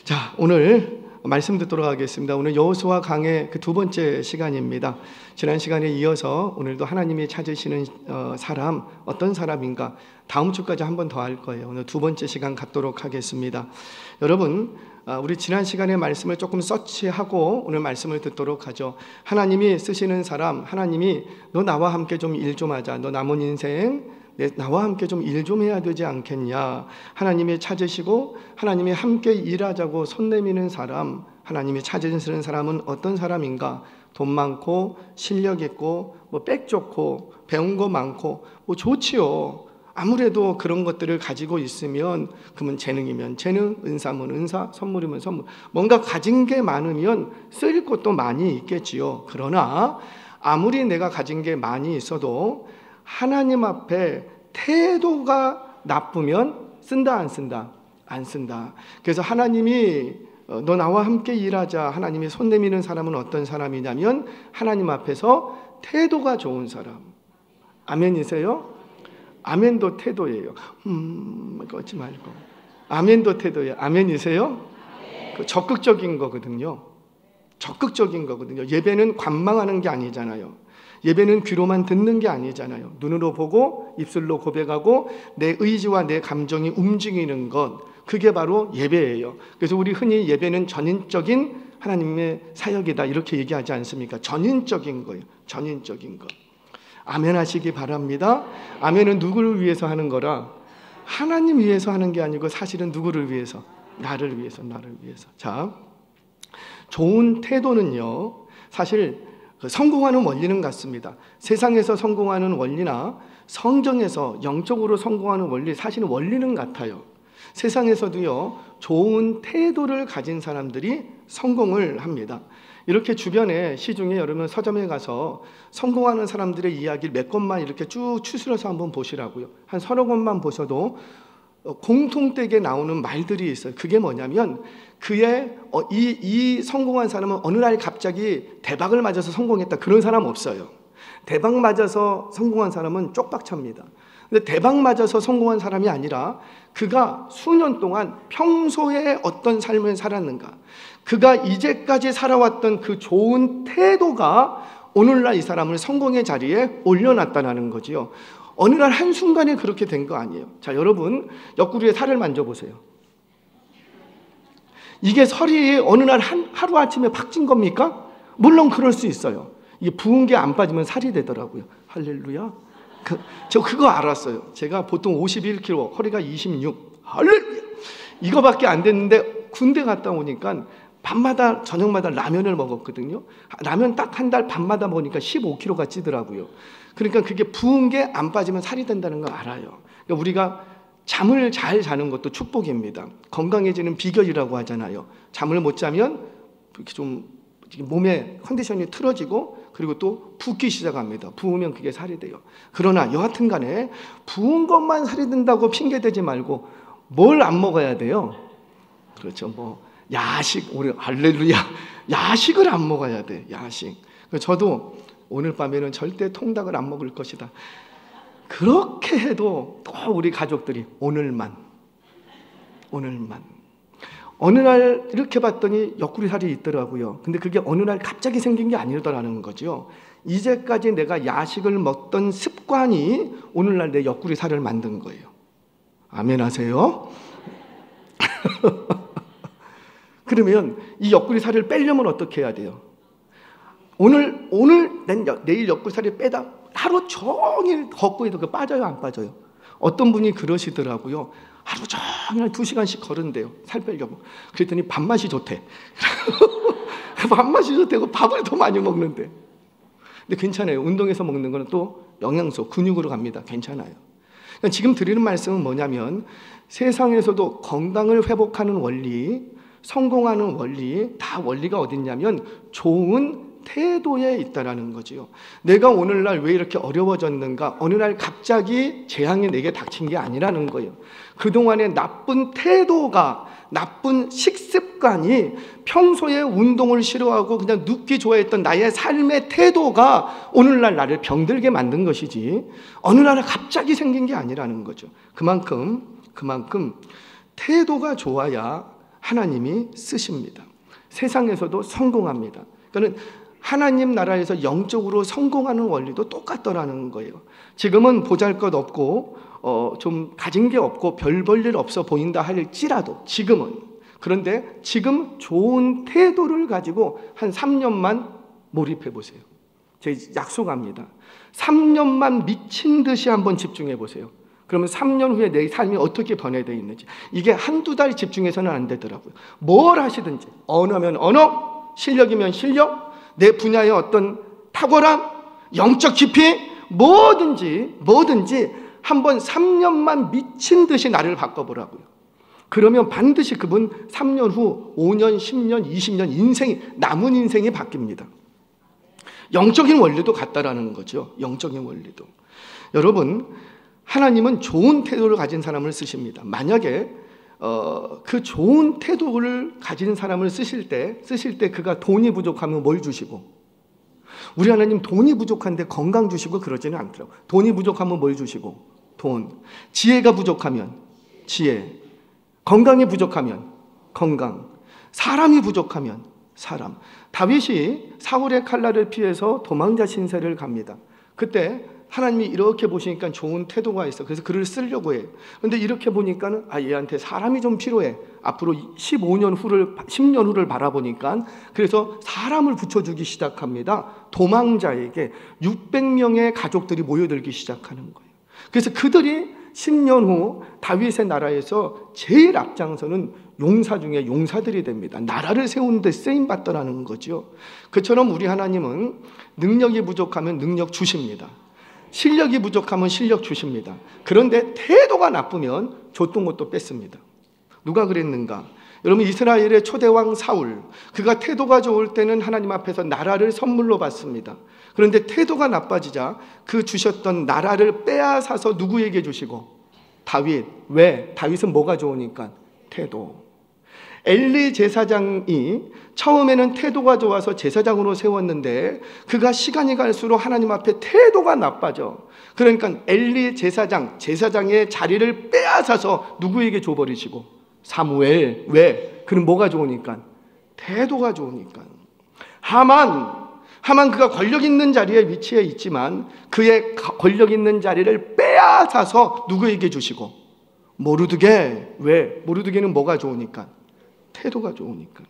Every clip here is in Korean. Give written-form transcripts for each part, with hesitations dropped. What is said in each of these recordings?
자, 오늘 말씀 듣도록 하겠습니다. 오늘 여호수아 강의 그 두 번째 시간입니다. 지난 시간에 이어서 오늘도 하나님이 찾으시는 사람, 어떤 사람인가 다음 주까지 한 번 더 할 거예요. 오늘 두 번째 시간 갖도록 하겠습니다. 여러분, 우리 지난 시간의 말씀을 조금 서치하고 오늘 말씀을 듣도록 하죠. 하나님이 쓰시는 사람, 하나님이 너 나와 함께 좀 일 좀 하자. 너 남은 인생 나와 함께 좀 일 좀 해야 되지 않겠냐. 하나님이 찾으시고 하나님이 함께 일하자고 손 내미는 사람, 하나님이 찾으시는 사람은 어떤 사람인가? 돈 많고 실력 있고 백 좋고 배운 거 많고 좋지요. 아무래도 그런 것들을 가지고 있으면 그러면 재능이면 재능, 은사면 은사, 선물이면 선물, 뭔가 가진 게 많으면 쓸 것도 많이 있겠지요. 그러나 아무리 내가 가진 게 많이 있어도 하나님 앞에 태도가 나쁘면 쓴다 안 쓴다? 안 쓴다. 그래서 하나님이 너 나와 함께 일하자, 하나님이 손 내미는 사람은 어떤 사람이냐면 하나님 앞에서 태도가 좋은 사람. 아멘이세요? 아멘도 태도예요. 걷지 말고. 아멘도 태도예요. 아멘이세요? 그 적극적인 거거든요. 적극적인 거거든요. 예배는 관망하는 게 아니잖아요. 예배는 귀로만 듣는 게 아니잖아요. 눈으로 보고 입술로 고백하고 내 의지와 내 감정이 움직이는 것, 그게 바로 예배예요. 그래서 우리 흔히 예배는 전인적인 하나님의 사역이다 이렇게 얘기하지 않습니까? 전인적인 거예요. 전인적인 것. 아멘 하시기 바랍니다. 아멘은 누구를 위해서 하는 거라? 하나님 위해서 하는 게 아니고 사실은 누구를 위해서? 나를 위해서, 나를 위해서. 자, 좋은 태도는요, 사실 성공하는 원리는 같습니다. 세상에서 성공하는 원리나 성경에서 영적으로 성공하는 원리, 사실은 원리는 같아요. 세상에서도요, 좋은 태도를 가진 사람들이 성공을 합니다. 이렇게 주변에 시중에 여러분 서점에 가서 성공하는 사람들의 이야기를 몇 권만 이렇게 쭉 추스려서 한번 보시라고요. 한 서너 권만 보셔도 공통되게 나오는 말들이 있어요. 그게 뭐냐면 그의 이 성공한 사람은 어느 날 갑자기 대박을 맞아서 성공했다, 그런 사람 없어요. 대박 맞아서 성공한 사람은 쪽박찹니다. 근데 대박 맞아서 성공한 사람이 아니라 그가 수년 동안 평소에 어떤 삶을 살았는가, 그가 이제까지 살아왔던 그 좋은 태도가 오늘날 이 사람을 성공의 자리에 올려놨다는 거지요. 어느 날 한순간에 그렇게 된 거 아니에요. 자, 여러분 옆구리에 살을 만져보세요. 이게 설이 어느 날 하루아침에 팍 찐 겁니까? 물론 그럴 수 있어요. 이게 부은 게 안 빠지면 살이 되더라고요. 할렐루야. 저 그거 알았어요. 제가 보통 51kg, 허리가 26. 할렐루야. 이거밖에 안 됐는데 군대 갔다 오니까 밤마다 저녁마다 라면을 먹었거든요. 라면 딱 한 달 밤마다 먹으니까 15kg가 찌더라고요. 그러니까 그게 부은 게 안 빠지면 살이 된다는 거 알아요. 그러니까 우리가 잠을 잘 자는 것도 축복입니다. 건강해지는 비결이라고 하잖아요. 잠을 못 자면 이렇게 좀 몸의 컨디션이 틀어지고 그리고 또 붓기 시작합니다. 부으면 그게 살이 돼요. 그러나 여하튼 간에 부은 것만 살이 든다고 핑계대지 말고 뭘 안 먹어야 돼요? 그렇죠. 야식, 우리 할렐루야, 야식을 안 먹어야 돼. 야식. 저도 오늘 밤에는 절대 통닭을 안 먹을 것이다. 그렇게 해도 또 우리 가족들이 오늘만 어느 날 이렇게 봤더니 옆구리 살이 있더라고요. 근데 그게 어느 날 갑자기 생긴 게 아니더라는 거죠. 이제까지 내가 야식을 먹던 습관이 오늘날 내 옆구리 살을 만든 거예요. 아멘 하세요? 그러면 이 옆구리 살을 빼려면 어떻게 해야 돼요? 내일 옆구리 살을 빼다 하루 종일 걷고 있어도 그거 빠져요, 안 빠져요? 어떤 분이 그러시더라고요. 하루 종일 2시간씩 걸은대요, 살 빼려고. 그랬더니 밥맛이 좋대. 밥맛이 좋대고 밥을 더 많이 먹는데. 근데 괜찮아요. 운동해서 먹는 거는 또 영양소, 근육으로 갑니다. 괜찮아요. 그러니까 지금 드리는 말씀은 뭐냐면 세상에서도 건강을 회복하는 원리, 성공하는 원리, 다 원리가 어딨냐면 좋은 태도에 있다라는 거지요. 내가 오늘날 왜 이렇게 어려워졌는가? 어느 날 갑자기 재앙이 내게 닥친 게 아니라는 거예요. 그동안의 나쁜 태도가, 나쁜 식습관이, 평소에 운동을 싫어하고 그냥 눕기 좋아했던 나의 삶의 태도가 오늘날 나를 병들게 만든 것이지 어느 날 갑자기 생긴 게 아니라는 거죠. 그만큼 태도가 좋아야 하나님이 쓰십니다. 세상에서도 성공합니다. 그러니까 하나님 나라에서 영적으로 성공하는 원리도 똑같더라는 거예요. 지금은 보잘것없고 좀 가진 게 없고 별 볼 일 없어 보인다 할지라도 지금은, 그런데 지금 좋은 태도를 가지고 한 3년만 몰입해 보세요. 제가 약속합니다. 3년만 미친 듯이 한번 집중해 보세요. 그러면 3년 후에 내 삶이 어떻게 변화되어 있는지. 이게 한두 달 집중해서는 안 되더라고요. 뭘 하시든지, 언어면 언어, 실력이면 실력, 내 분야의 어떤 탁월함, 영적 깊이, 뭐든지 한번 3년만 미친 듯이 나를 바꿔보라고요. 그러면 반드시 그분 3년 후 5년, 10년, 20년 남은 인생이 바뀝니다. 영적인 원리도 같다라는 거죠. 영적인 원리도. 여러분, 하나님은 좋은 태도를 가진 사람을 쓰십니다. 만약에 그 좋은 태도를 가진 사람을 쓰실 때 그가 돈이 부족하면 뭘 주시고, 우리 하나님 돈이 부족한데 건강 주시고 그러지는 않더라고요. 돈이 부족하면 뭘 주시고, 돈. 지혜가 부족하면 지혜, 건강이 부족하면 건강, 사람이 부족하면 사람. 다윗이 사울의 칼날을 피해서 도망자 신세를 갑니다. 그때 하나님이 이렇게 보시니까 좋은 태도가 있어. 그래서 그를 쓰려고 해요. 그런데 이렇게 보니까는 얘한테 사람이 좀 필요해. 앞으로 10년 후를 바라보니까, 그래서 사람을 붙여주기 시작합니다. 도망자에게 600명의 가족들이 모여들기 시작하는 거예요. 그래서 그들이 10년 후 다윗의 나라에서 제일 앞장서는 용사 중에 용사들이 됩니다. 나라를 세우는 데 쓰임받더라는 거죠. 그처럼 우리 하나님은 능력이 부족하면 능력 주십니다. 실력이 부족하면 실력 주십니다. 그런데 태도가 나쁘면 줬던 것도 뺐습니다. 누가 그랬는가? 여러분, 이스라엘의 초대왕 사울, 그가 태도가 좋을 때는 하나님 앞에서 나라를 선물로 받습니다. 그런데 태도가 나빠지자 그 주셨던 나라를 빼앗아서 누구에게 주시고? 다윗. 왜? 다윗은 뭐가 좋으니까? 태도. 엘리 제사장이 처음에는 태도가 좋아서 제사장으로 세웠는데 그가 시간이 갈수록 하나님 앞에 태도가 나빠져. 그러니까 엘리 제사장의 자리를 빼앗아서 누구에게 줘버리시고? 사무엘. 왜? 그는 뭐가 좋으니까? 태도가 좋으니까. 하만 그가 권력 있는 자리에 위치해 있지만 그의 권력 있는 자리를 빼앗아서 누구에게 주시고? 모르드게. 왜? 모르드게는 뭐가 좋으니까? 태도가 좋으니까.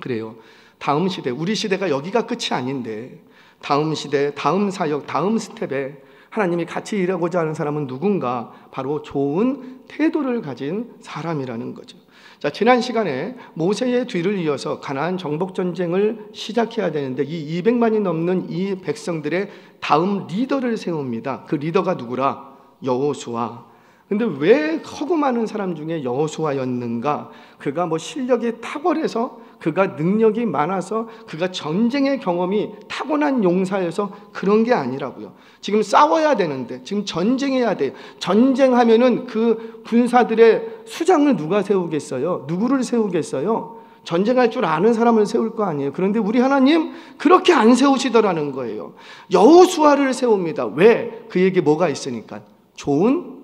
그래요. 다음 시대, 우리 시대가 여기가 끝이 아닌데 다음 시대, 다음 사역, 다음 스텝에 하나님이 같이 일하고자 하는 사람은 누군가? 바로 좋은 태도를 가진 사람이라는 거죠. 자, 지난 시간에 모세의 뒤를 이어서 가나안 정복 전쟁을 시작해야 되는데 이 200만이 넘는 이 백성들의 다음 리더를 세웁니다. 그 리더가 누구라? 여호수아. 근데 왜 허구 많은 사람 중에 여호수아였는가? 그가 실력이 탁월해서, 그가 능력이 많아서, 그가 전쟁의 경험이 타고난 용사여서 그런 게 아니라고요. 지금 싸워야 되는데, 지금 전쟁해야 돼. 전쟁하면은 그 군사들의 수장을 누가 세우겠어요? 누구를 세우겠어요? 전쟁할 줄 아는 사람을 세울 거 아니에요. 그런데 우리 하나님 그렇게 안 세우시더라는 거예요. 여호수아를 세웁니다. 왜? 그에게 뭐가 있으니까? 좋은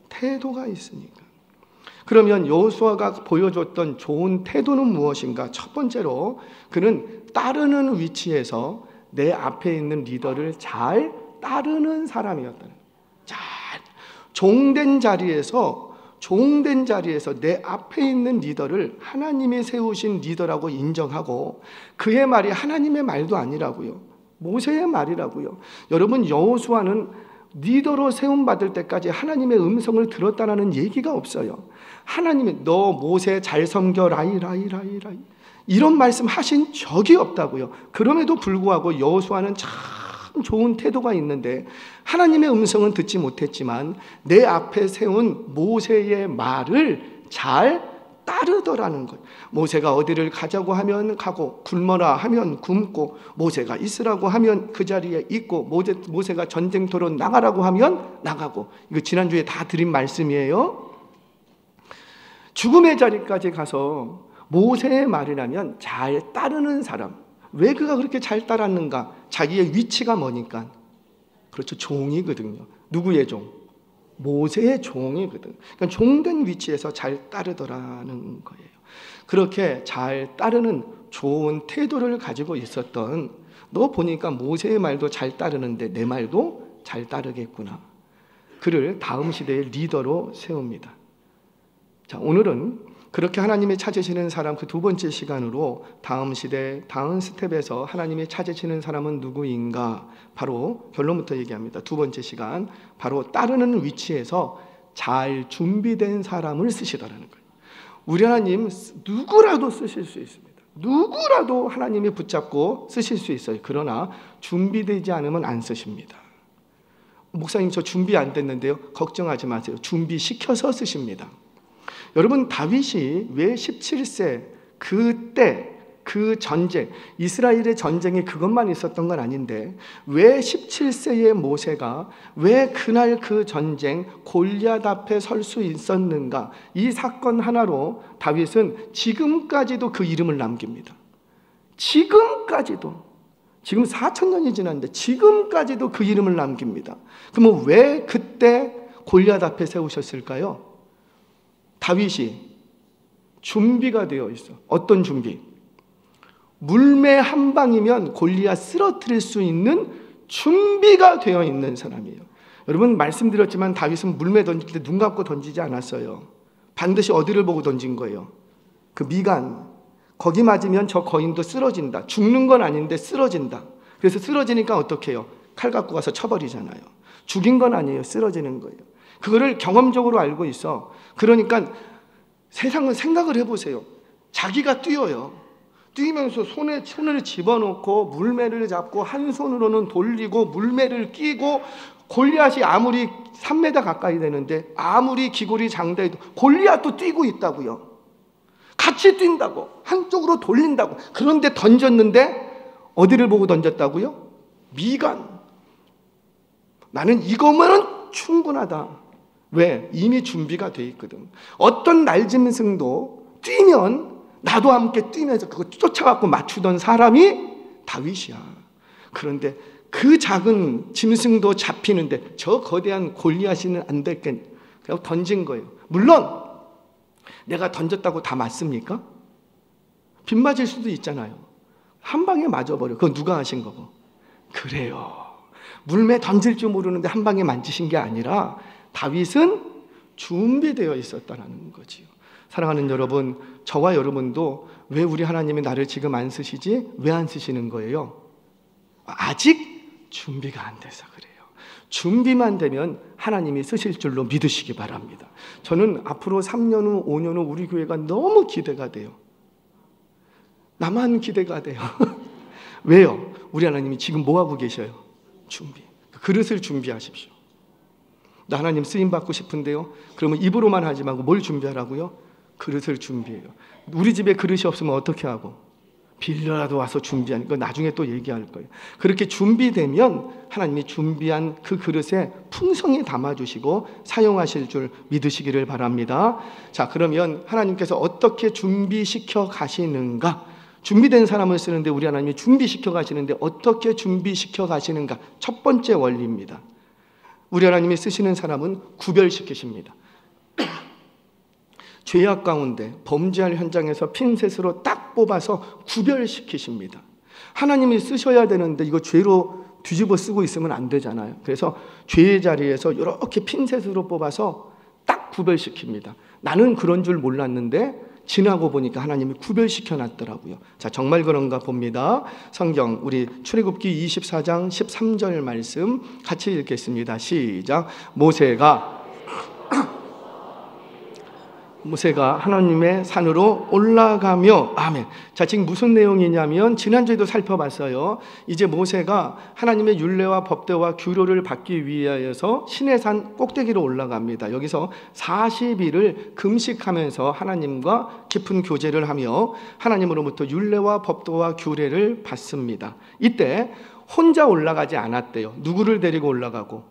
태도가 있으니까. 그러면 여호수아가 보여줬던 좋은 태도는 무엇인가? 첫 번째로 그는 따르는 위치에서 내 앞에 있는 리더를 잘 따르는 사람이었다는. 잘 종된 자리에서 내 앞에 있는 리더를 하나님이 세우신 리더라고 인정하고, 그의 말이 하나님의 말도 아니라고요. 모세의 말이라고요. 여러분, 여호수아는 리더로 세움받을 때까지 하나님의 음성을 들었다는 얘기가 없어요. 하나님이 너 모세 잘 섬겨 라이 이런 말씀 하신 적이 없다고요. 그럼에도 불구하고 여호수아는 참 좋은 태도가 있는데 하나님의 음성은 듣지 못했지만 내 앞에 세운 모세의 말을 잘 따르더라는 것. 모세가 어디를 가자고 하면 가고, 굶어라 하면 굶고, 모세가 있으라고 하면 그 자리에 있고, 모세가 전쟁터로 나가라고 하면 나가고. 이거 지난주에 다 드린 말씀이에요. 죽음의 자리까지 가서 모세의 말이라면 잘 따르는 사람. 왜 그가 그렇게 잘 따랐는가? 자기의 위치가 뭐니까. 그렇죠, 종이거든요. 누구의 종? 모세의 종이거든. 그러니까 종된 위치에서 잘 따르더라는 거예요. 그렇게 잘 따르는 좋은 태도를 가지고 있었던, 너 보니까 모세의 말도 잘 따르는데 내 말도 잘 따르겠구나. 그를 다음 시대의 리더로 세웁니다. 자, 오늘은 그렇게 하나님이 찾으시는 사람, 그 두 번째 시간으로 다음 시대, 다음 스텝에서 하나님이 찾으시는 사람은 누구인가? 바로 결론부터 얘기합니다. 두 번째 시간, 바로 따르는 위치에서 잘 준비된 사람을 쓰시더라는 거예요. 우리 하나님 누구라도 쓰실 수 있습니다. 누구라도 하나님이 붙잡고 쓰실 수 있어요. 그러나 준비되지 않으면 안 쓰십니다. 목사님 저 준비 안 됐는데요. 걱정하지 마세요. 준비시켜서 쓰십니다. 여러분, 다윗이 왜 17세 그때 그 전쟁, 이스라엘의 전쟁이 그것만 있었던 건 아닌데 왜 17세의 모세가 왜 그날 그 전쟁 골리앗 앞에 설 수 있었는가? 이 사건 하나로 다윗은 지금까지도 그 이름을 남깁니다. 지금까지도, 지금 4,000년이 지났는데 지금까지도 그 이름을 남깁니다. 그러면 왜 그때 골리앗 앞에 세우셨을까요? 다윗이 준비가 되어 있어. 어떤 준비? 물매 한 방이면 골리앗 쓰러뜨릴 수 있는 준비가 되어 있는 사람이에요. 여러분, 말씀드렸지만 다윗은 물매 던질 때 눈 감고 던지지 않았어요. 반드시 어디를 보고 던진 거예요? 그 미간, 거기 맞으면 저 거인도 쓰러진다. 죽는 건 아닌데 쓰러진다. 그래서 쓰러지니까 어떻게 해요? 칼 갖고 가서 쳐버리잖아요. 죽인 건 아니에요. 쓰러지는 거예요. 그거를 경험적으로 알고 있어. 그러니까 세상은 생각을 해보세요. 자기가 뛰어요. 뛰면서 손을 집어넣고 물매를 잡고 한 손으로는 돌리고 물매를 끼고, 골리앗이 아무리 3m 가까이 되는데 아무리 기골이 장대해도 골리앗도 뛰고 있다고요. 같이 뛴다고, 한쪽으로 돌린다고. 그런데 던졌는데 어디를 보고 던졌다고요? 미간. 나는 이거면은 충분하다. 왜? 이미 준비가 돼 있거든. 어떤 날짐승도 뛰면 나도 함께 뛰면서 그거 쫓아갖고 맞추던 사람이 다윗이야. 그런데 그 작은 짐승도 잡히는데 저 거대한 골리앗이는 안 될겠. 그래서 던진 거예요. 물론 내가 던졌다고 다 맞습니까? 빗 맞을 수도 있잖아요. 한 방에 맞아버려. 그건 누가 하신 거고? 그래요. 물매 던질 줄 모르는데 한 방에 만지신 게 아니라 다윗은 준비되어 있었다는 거지요. 사랑하는 여러분, 저와 여러분도 왜 우리 하나님이 나를 지금 안 쓰시지? 왜 안 쓰시는 거예요? 아직 준비가 안 돼서 그래요. 준비만 되면 하나님이 쓰실 줄로 믿으시기 바랍니다. 저는 앞으로 3년 후, 5년 후 우리 교회가 너무 기대가 돼요. 나만 기대가 돼요. 왜요? 우리 하나님이 지금 뭐 하고 계셔요? 준비. 그릇을 준비하십시오. 나 하나님 쓰임 받고 싶은데요. 그러면 입으로만 하지 말고 뭘 준비하라고요? 그릇을 준비해요. 우리 집에 그릇이 없으면 어떻게 하고? 빌려라도 와서 준비하는 거 나중에 또 얘기할 거예요. 그렇게 준비되면 하나님이 준비한 그 그릇에 풍성히 담아주시고 사용하실 줄 믿으시기를 바랍니다. 자, 그러면 하나님께서 어떻게 준비시켜 가시는가? 준비된 사람을 쓰는데 우리 하나님이 준비시켜 가시는데 어떻게 준비시켜 가시는가? 첫 번째 원리입니다. 우리 하나님이 쓰시는 사람은 구별시키십니다. 죄악 가운데 범죄할 현장에서 핀셋으로 딱 뽑아서 구별시키십니다. 하나님이 쓰셔야 되는데 이거 죄로 뒤집어 쓰고 있으면 안 되잖아요. 그래서 죄의 자리에서 이렇게 핀셋으로 뽑아서 딱 구별시킵니다. 나는 그런 줄 몰랐는데 지나고 보니까 하나님이 구별시켜 놨더라고요. 자, 정말 그런가 봅니다. 성경 우리 출애굽기 24장 13절 말씀 같이 읽겠습니다. 시작. 모세가 하나님의 산으로 올라가며, 아멘. 자, 지금 무슨 내용이냐면 지난주에도 살펴봤어요. 이제 모세가 하나님의 율례와 법대와 규례를 받기 위하여서 시내산 꼭대기로 올라갑니다. 여기서 40일을 금식하면서 하나님과 깊은 교제를 하며 하나님으로부터 율례와 법도와 규례를 받습니다. 이때 혼자 올라가지 않았대요. 누구를 데리고 올라가고?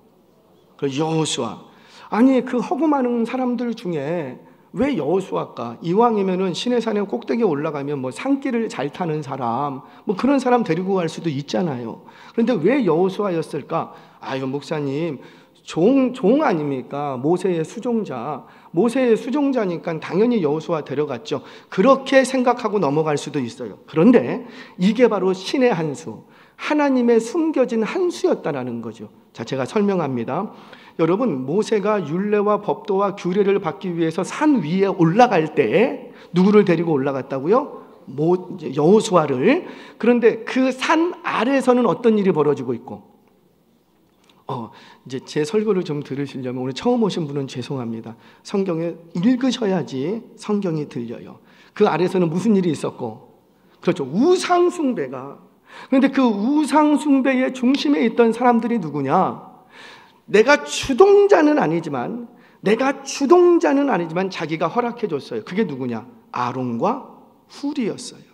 그 여호수아. 아니, 그 허구 많은 사람들 중에 왜 여호수아일까? 이왕이면은 시내산에 꼭대기에 올라가면 뭐 산길을 잘 타는 사람, 뭐 그런 사람 데리고 갈 수도 있잖아요. 그런데 왜 여호수아였을까? 아유, 목사님, 종 아닙니까? 모세의 수종자. 모세의 수종자니까 당연히 여호수아 데려갔죠. 그렇게 생각하고 넘어갈 수도 있어요. 그런데 이게 바로 신의 한 수, 하나님의 숨겨진 한 수였다라는 거죠. 자, 제가 설명합니다. 여러분, 모세가 율례와 법도와 규례를 받기 위해서 산 위에 올라갈 때 누구를 데리고 올라갔다고요? 여호수아를. 그런데 그 산 아래에서는 어떤 일이 벌어지고 있고, 이제 제 설교를 좀 들으시려면 오늘 처음 오신 분은 죄송합니다. 성경에 읽으셔야지 성경이 들려요. 그 아래에서는 무슨 일이 있었고, 그렇죠, 우상 숭배가. 그런데 그 우상 숭배의 중심에 있던 사람들이 누구냐? 내가 주동자는 아니지만 자기가 허락해 줬어요. 그게 누구냐? 아론과 훌이었어요.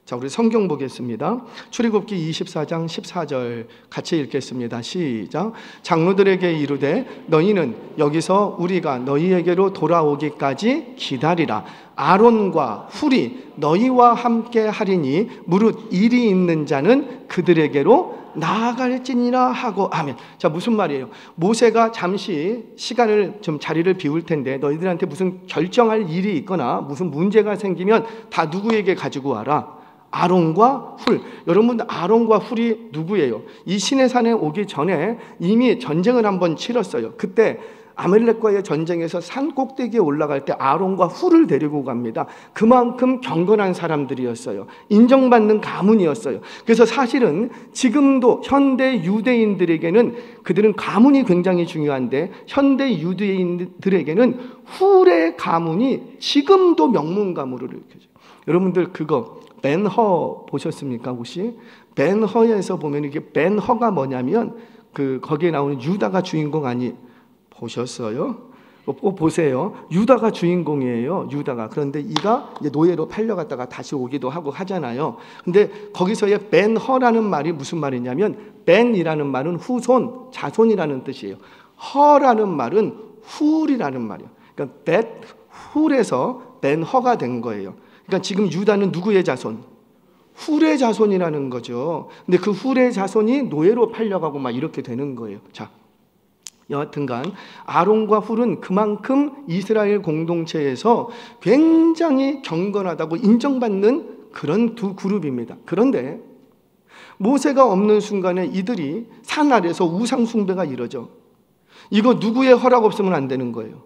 자, 우리 성경 보겠습니다. 출애굽기 24장 14절 같이 읽겠습니다. 시작. 장로들에게 이르되 너희는 여기서 우리가 너희에게로 돌아오기까지 기다리라. 아론과 훌이 너희와 함께 하리니 무릇 일이 있는 자는 그들에게로 나아갈지니라 하고 아멘. 자, 무슨 말이에요? 모세가 잠시 시간을 좀 자리를 비울 텐데 너희들한테 무슨 결정할 일이 있거나 무슨 문제가 생기면 다 누구에게 가지고 와라? 아론과 훌. 여러분, 아론과 훌이 누구예요? 이 시내산에 오기 전에 이미 전쟁을 한번 치렀어요. 그때 아말렉과의 전쟁에서 산 꼭대기에 올라갈 때 아론과 훌을 데리고 갑니다. 그만큼 경건한 사람들이었어요. 인정받는 가문이었어요. 그래서 사실은 지금도 현대 유대인들에게는, 그들은 가문이 굉장히 중요한데 현대 유대인들에게는 훌의 가문이 지금도 명문가문으로 이렇게. 여러분들 그거 벤허 보셨습니까? 혹시 벤허에서 보면 이게 벤허가 뭐냐면 거기에 나오는 유다가 주인공 아니 보셨어요? 보세요. 유다가 주인공이에요. 유다가. 그런데 이가 이제 노예로 팔려갔다가 다시 오기도 하고 하잖아요. 근데 거기서의 벤허라는 말이 무슨 말이냐면, 벤이라는 말은 후손, 자손이라는 뜻이에요. 허라는 말은 훌이라는 말이에요. 그러니까 벳 훌에서 벤허가 된 거예요. 그러니까 지금 유다는 누구의 자손? 훌의 자손이라는 거죠. 근데 그 훌의 자손이 노예로 팔려가고 막 이렇게 되는 거예요. 자, 여하튼간 아론과 훌은 그만큼 이스라엘 공동체에서 굉장히 경건하다고 인정받는 그런 두 그룹입니다. 그런데 모세가 없는 순간에 이들이 산 아래서 우상 숭배가 이루어져. 이거 누구의 허락 없으면 안 되는 거예요.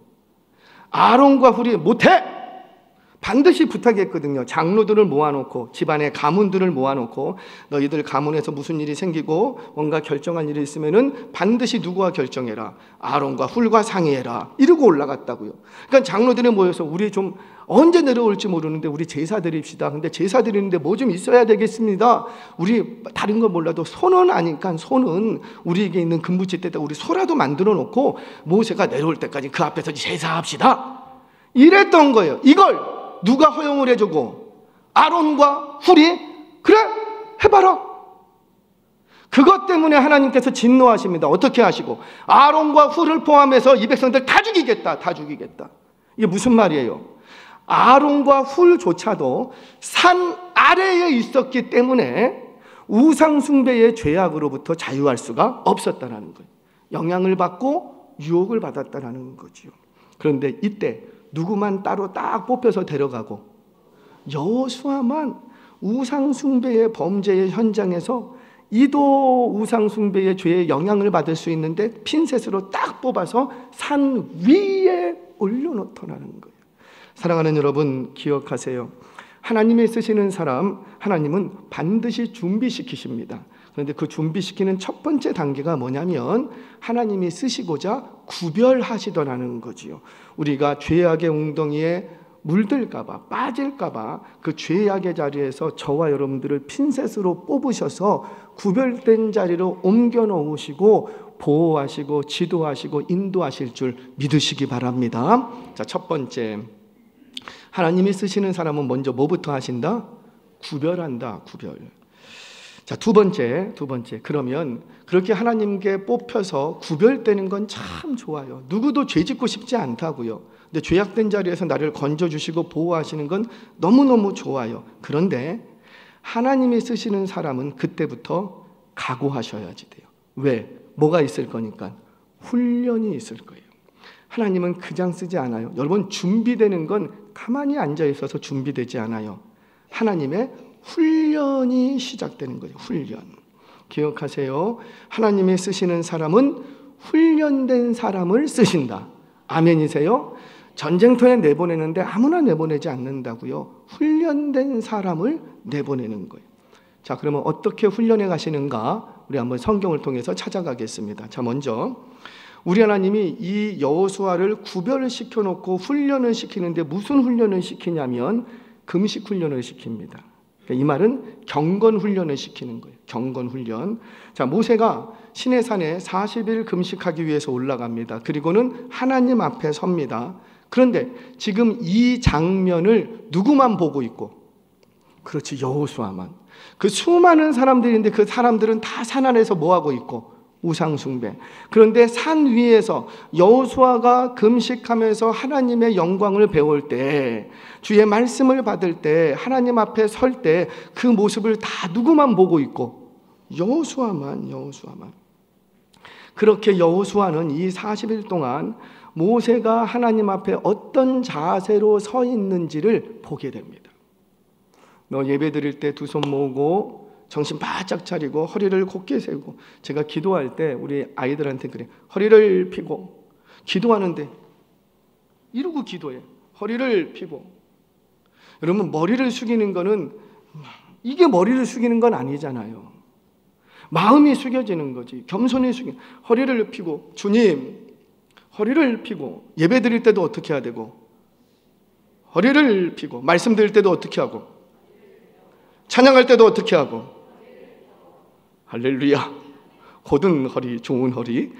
아론과 훌이 못해! 반드시 부탁했거든요. 장로들을 모아놓고, 집안의 가문들을 모아놓고, 너희들 가문에서 무슨 일이 생기고 뭔가 결정할 일이 있으면은 반드시 누구와 결정해라. 아론과 훌과 상의해라. 이러고 올라갔다고요. 그러니까 장로들이 모여서 우리 좀 언제 내려올지 모르는데 우리 제사 드립시다. 근데 제사 드리는데 뭐 좀 있어야 되겠습니다. 우리 다른 거 몰라도 소는 아니까 소는 우리에게 있는 금붙이때다 우리 소라도 만들어 놓고 모세가 내려올 때까지 그 앞에서 제사합시다. 이랬던 거예요. 이걸 누가 허용을 해주고? 아론과 훌이 그래 해봐라. 그것 때문에 하나님께서 진노하십니다. 어떻게 하시고? 아론과 훌을 포함해서 이 백성들 다 죽이겠다. 다 죽이겠다. 이게 무슨 말이에요? 아론과 훌조차도 산 아래에 있었기 때문에 우상 숭배의 죄악으로부터 자유할 수가 없었다는 거예요. 영향을 받고 유혹을 받았다는 거죠. 그런데 이때 누구만 따로 딱 뽑혀서 데려가고, 여호수아만 우상 숭배의 범죄의 현장에서 이도 우상 숭배의 죄에 영향을 받을 수 있는데 핀셋으로 딱 뽑아서 산 위에 올려놓더라는 거예요. 사랑하는 여러분, 기억하세요. 하나님이 쓰시는 사람, 하나님은 반드시 준비시키십니다. 그런데 그 준비시키는 첫 번째 단계가 뭐냐면 하나님이 쓰시고자 구별하시더라는 거지요. 우리가 죄악의 웅덩이에 물들까봐, 빠질까봐 그 죄악의 자리에서 저와 여러분들을 핀셋으로 뽑으셔서 구별된 자리로 옮겨 놓으시고 보호하시고 지도하시고 인도하실 줄 믿으시기 바랍니다. 자, 첫 번째, 하나님이 쓰시는 사람은 먼저 뭐부터 하신다? 구별한다. 구별. 자, 두 번째. 그러면 그렇게 하나님께 뽑혀서 구별되는 건 참 좋아요. 누구도 죄 짓고 싶지 않다고요. 근데 죄악된 자리에서 나를 건져주시고 보호하시는 건 너무너무 좋아요. 그런데 하나님이 쓰시는 사람은 그때부터 각오하셔야지 돼요. 왜? 뭐가 있을 거니까? 훈련이 있을 거예요. 하나님은 그냥 쓰지 않아요. 여러분, 준비되는 건 가만히 앉아 있어서 준비되지 않아요. 하나님의 훈련이 시작되는 거예요. 훈련. 기억하세요. 하나님이 쓰시는 사람은 훈련된 사람을 쓰신다. 아멘이세요? 전쟁터에 내보내는데 아무나 내보내지 않는다고요. 훈련된 사람을 내보내는 거예요. 자, 그러면 어떻게 훈련해 가시는가? 우리 한번 성경을 통해서 찾아가겠습니다. 자, 먼저 우리 하나님이 이 여호수아를 구별시켜 놓고 훈련을 시키는데 무슨 훈련을 시키냐면 금식 훈련을 시킵니다. 이 말은 경건 훈련을 시키는 거예요. 경건 훈련. 자, 모세가 시내산에 40일 금식하기 위해서 올라갑니다. 그리고는 하나님 앞에 섭니다. 그런데 지금 이 장면을 누구만 보고 있고? 그렇지, 여호수아만. 그 수많은 사람들인데 그 사람들은 다 산 아래에서 뭐 하고 있고? 우상 숭배. 그런데 산 위에서 여호수아가 금식하면서 하나님의 영광을 배울 때, 주의 말씀을 받을 때, 하나님 앞에 설 때 그 모습을 다 누구만 보고 있고? 여호수아만. 그렇게 여호수아는 이 40일 동안 모세가 하나님 앞에 어떤 자세로 서 있는지를 보게 됩니다. 너 예배 드릴 때 두 손 모으고 정신 바짝 차리고 허리를 곧게 세우고. 제가 기도할 때 우리 아이들한테 그래. 허리를 펴고 기도하는데 이러고 기도해. 허리를 펴고. 여러분, 머리를 숙이는 거는 이게 머리를 숙이는 건 아니잖아요. 마음이 숙여지는 거지. 겸손히 숙여. 허리를 펴고 주님, 허리를 펴고. 예배 드릴 때도 어떻게 해야 되고? 허리를 펴고. 말씀 드릴 때도 어떻게 하고? 찬양할 때도 어떻게 하고? 할렐루야. 곧은 허리, 좋은 허리.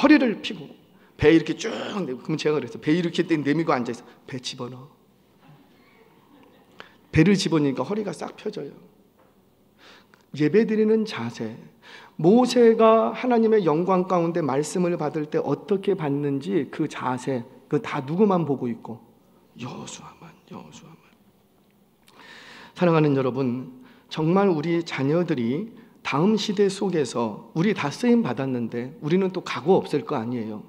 허리를 펴고 배 이렇게 쭉 내고. 그럼 제가 그랬어요. 배 이렇게 내밀고 앉아있어. 배 집어넣어. 배를 집어넣으니까 허리가 싹 펴져요. 예배드리는 자세. 모세가 하나님의 영광 가운데 말씀을 받을 때 어떻게 받는지 그 자세, 그 다 누구만 보고 있고? 여호수아만. 사랑하는 여러분, 정말 우리 자녀들이 다음 시대 속에서 우리 다 쓰임 받았는데 우리는 또 각오 없을 거 아니에요.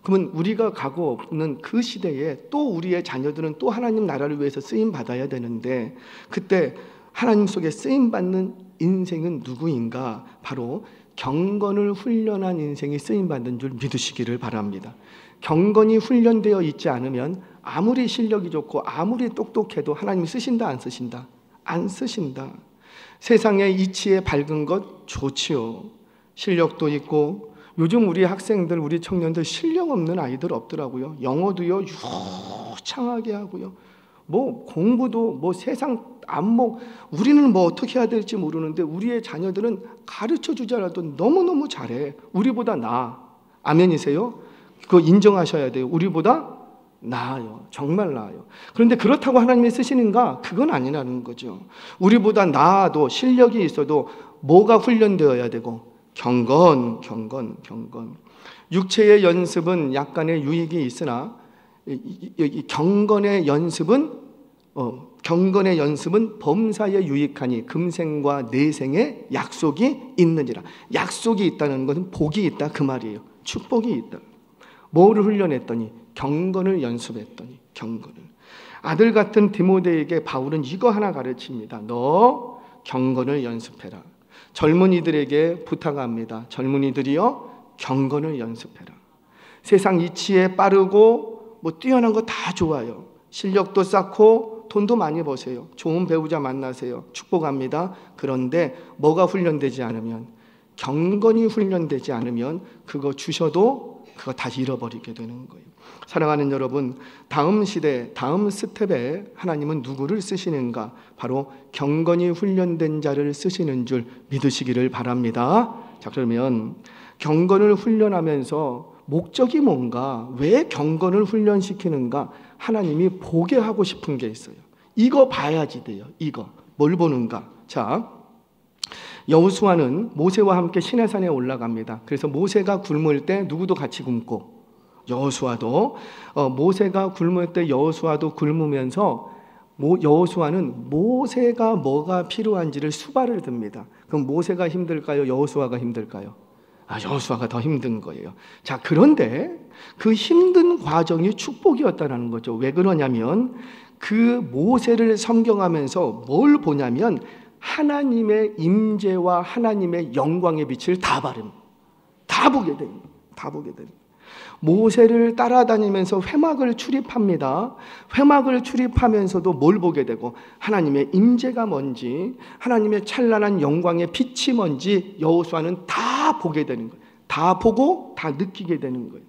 그러면 우리가 각오 없는 그 시대에 또 우리의 자녀들은 또 하나님 나라를 위해서 쓰임 받아야 되는데, 그때 하나님 속에 쓰임 받는 인생은 누구인가? 바로 경건을 훈련한 인생이 쓰임 받는 줄 믿으시기를 바랍니다. 경건이 훈련되어 있지 않으면 아무리 실력이 좋고 아무리 똑똑해도 하나님이 쓰신다 안 쓰신다? 안 쓰신다. 세상의 이치에 밝은 것 좋지요. 실력도 있고. 요즘 우리 학생들, 우리 청년들 실력 없는 아이들 없더라고요. 영어도요 유창하게 하고요. 뭐 공부도 뭐 세상 안목, 우리는 뭐 어떻게 해야 될지 모르는데 우리의 자녀들은 가르쳐주지 않아도 너무너무 잘해. 우리보다 나아. 아멘이세요? 그거 인정하셔야 돼요. 우리보다 나아요. 정말 나아요. 그런데 그렇다고 하나님이 쓰시는가? 그건 아니라는 거죠. 우리보다 나아도 실력이 있어도 뭐가 훈련되어야 되고? 경건. 육체의 연습은 약간의 유익이 있으나 경건의 연습은 범사에 유익하니 금생과 내생에 약속이 있느니라. 약속이 있다는 것은 복이 있다 그 말이에요. 축복이 있다. 뭐를 훈련했더니? 경건을 연습했더니. 경건을. 아들 같은 디모데에게 바울은 이거 하나 가르칩니다. 너 경건을 연습해라. 젊은이들에게 부탁합니다. 젊은이들이여, 경건을 연습해라. 세상 이치에 빠르고 뭐 뛰어난 거 다 좋아요. 실력도 쌓고 돈도 많이 버세요. 좋은 배우자 만나세요. 축복합니다. 그런데 뭐가 훈련되지 않으면, 경건이 훈련되지 않으면 그거 주셔도 그거 다 잃어버리게 되는 거예요. 사랑하는 여러분, 다음 시대, 다음 스텝에 하나님은 누구를 쓰시는가? 바로 경건이 훈련된 자를 쓰시는 줄 믿으시기를 바랍니다. 자, 그러면 경건을 훈련하면서 목적이 뭔가? 왜 경건을 훈련시키는가? 하나님이 보게 하고 싶은 게 있어요. 이거 봐야지 돼요. 이거. 뭘 보는가? 자, 여호수아는 모세와 함께 시내산에 올라갑니다. 그래서 모세가 굶을 때 누구도 같이 굶고, 여호수아도 모세가 굶을 때 여호수아도 굶으면서 여호수아는 모세가 뭐가 필요한지를 수발을 듭니다. 그럼 모세가 힘들까요? 여호수아가 힘들까요? 여호수아가 더 힘든 거예요. 자, 그런데 그 힘든 과정이 축복이었다는 거죠. 왜 그러냐면 그 모세를 섬경하면서 뭘 보냐면 하나님의 임재와 하나님의 영광의 빛을 다 보게 됩니다. 다 보게 됩니다. 모세를 따라다니면서 회막을 출입합니다. 회막을 출입하면서도 뭘 보게 되고 하나님의 임재가 뭔지, 하나님의 찬란한 영광의 빛이 뭔지 여호수아는 다 보게 되는 거예요. 다 보고 다 느끼게 되는 거예요.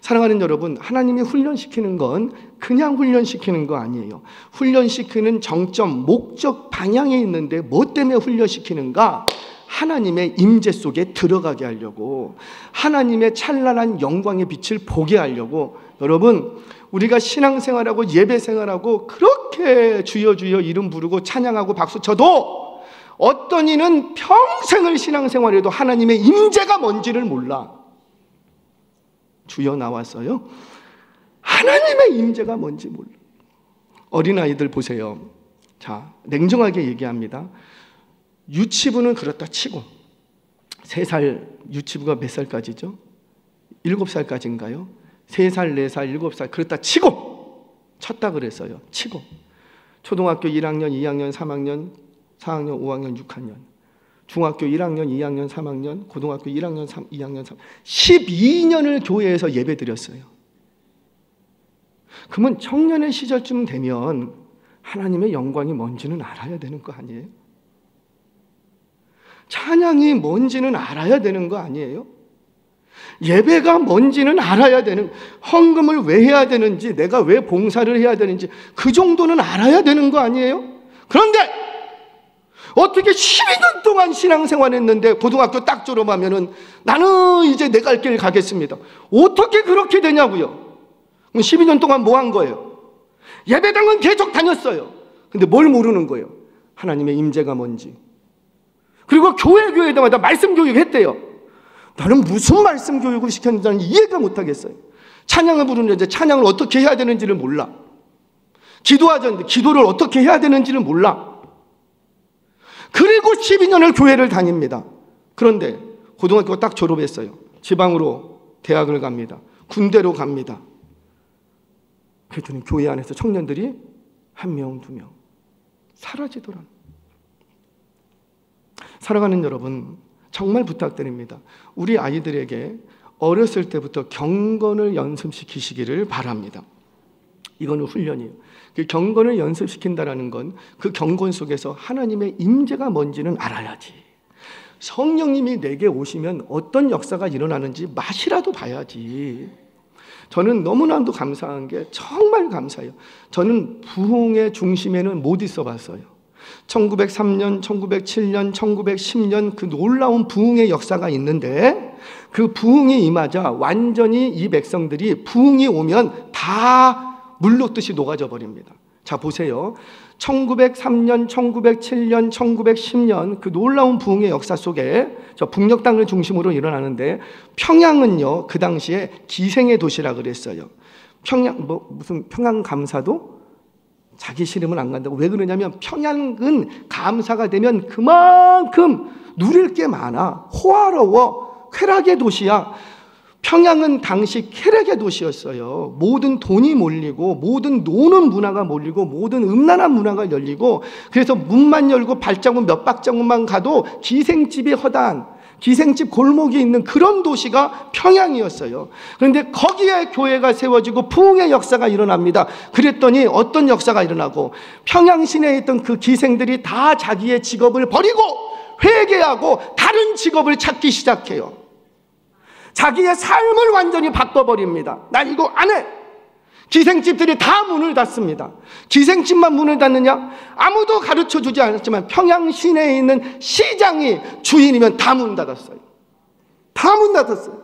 사랑하는 여러분, 하나님이 훈련시키는 건 그냥 훈련시키는 거 아니에요. 훈련시키는 정점, 목적, 방향이 있는데 뭐 때문에 훈련시키는가? 하나님의 임재 속에 들어가게 하려고, 하나님의 찬란한 영광의 빛을 보게 하려고. 여러분, 우리가 신앙생활하고 예배생활하고 그렇게 주여 주여 이름 부르고 찬양하고 박수쳐도 어떤 이는 평생을 신앙생활해도 하나님의 임재가 뭔지를 몰라. 주여 나왔어요? 하나님의 임재가 뭔지 몰라. 어린아이들 보세요. 자, 냉정하게 얘기합니다. 유치부는 그렇다 치고, 3살, 유치부가 몇 살까지죠? 7살까지인가요? 3살, 4살, 7살 그렇다 치고 쳤다 그랬어요. 치고 초등학교 1학년, 2학년, 3학년, 4학년, 5학년, 6학년, 중학교 1학년, 2학년, 3학년, 고등학교 1학년, 2학년, 3 12년을 교회에서 예배 드렸어요. 그러면 청년의 시절쯤 되면 하나님의 영광이 뭔지는 알아야 되는 거 아니에요? 찬양이 뭔지는 알아야 되는 거 아니에요? 예배가 뭔지는 알아야 되는, 헌금을 왜 해야 되는지, 내가 왜 봉사를 해야 되는지 그 정도는 알아야 되는 거 아니에요? 그런데 어떻게 12년 동안 신앙생활 했는데 고등학교 딱 졸업하면은 나는 이제 내 갈 길 가겠습니다. 어떻게 그렇게 되냐고요? 12년 동안 뭐 한 거예요? 예배당은 계속 다녔어요. 근데 뭘 모르는 거예요? 하나님의 임재가 뭔지. 그리고 교회마다 말씀 교육 했대요. 나는 무슨 말씀 교육을 시켰는지 나는 이해가 못하겠어요. 찬양을 부르는데 찬양을 어떻게 해야 되는지를 몰라. 기도하자는데 기도를 어떻게 해야 되는지를 몰라. 그리고 12년을 교회를 다닙니다. 그런데 고등학교 딱 졸업했어요. 지방으로 대학을 갑니다. 군대로 갑니다. 그랬더니 교회 안에서 청년들이 1명, 2명 사라지더라. 사랑하는 여러분, 정말 부탁드립니다. 우리 아이들에게 어렸을 때부터 경건을 연습시키시기를 바랍니다. 이거는 훈련이에요. 그 경건을 연습시킨다는 건 그 경건 속에서 하나님의 임재가 뭔지는 알아야지. 성령님이 내게 오시면 어떤 역사가 일어나는지 맛이라도 봐야지. 저는 너무나도 감사한 게, 정말 감사해요. 저는 부흥의 중심에는 못 있어 봤어요. 1903년, 1907년, 1910년 그 놀라운 부흥의 역사가 있는데 그 부흥이 임하자 완전히 이 백성들이 부흥이 오면 다 물녹듯이 녹아져 버립니다. 자, 보세요. 1903년, 1907년, 1910년 그 놀라운 부흥의 역사 속에 저 북녘 땅을 중심으로 일어나는데, 평양은요 그 당시에 기생의 도시라 그랬어요. 평양 무슨 평양 감사도 자기 싫으면 안 간다고. 왜 그러냐면 평양은 감사가 되면 그만큼 누릴 게 많아. 호화로워. 쾌락의 도시야. 평양은 당시 쾌락의 도시였어요. 모든 돈이 몰리고 모든 노는 문화가 몰리고 모든 음란한 문화가 열리고, 그래서 문만 열고 발자국 몇 발자국만 가도 기생집이 허다한, 기생집 골목이 있는 그런 도시가 평양이었어요. 그런데 거기에 교회가 세워지고 부흥의 역사가 일어납니다. 그랬더니 어떤 역사가 일어나고, 평양 시내에 있던 그 기생들이 다 자기의 직업을 버리고 회개하고 다른 직업을 찾기 시작해요. 자기의 삶을 완전히 바꿔버립니다. 나 이거 안 해. 기생집들이 다 문을 닫습니다. 기생집만 문을 닫느냐? 아무도 가르쳐주지 않았지만 평양 시내에 있는 시장이 주인이면 다 문 닫았어요. 다 문 닫았어요.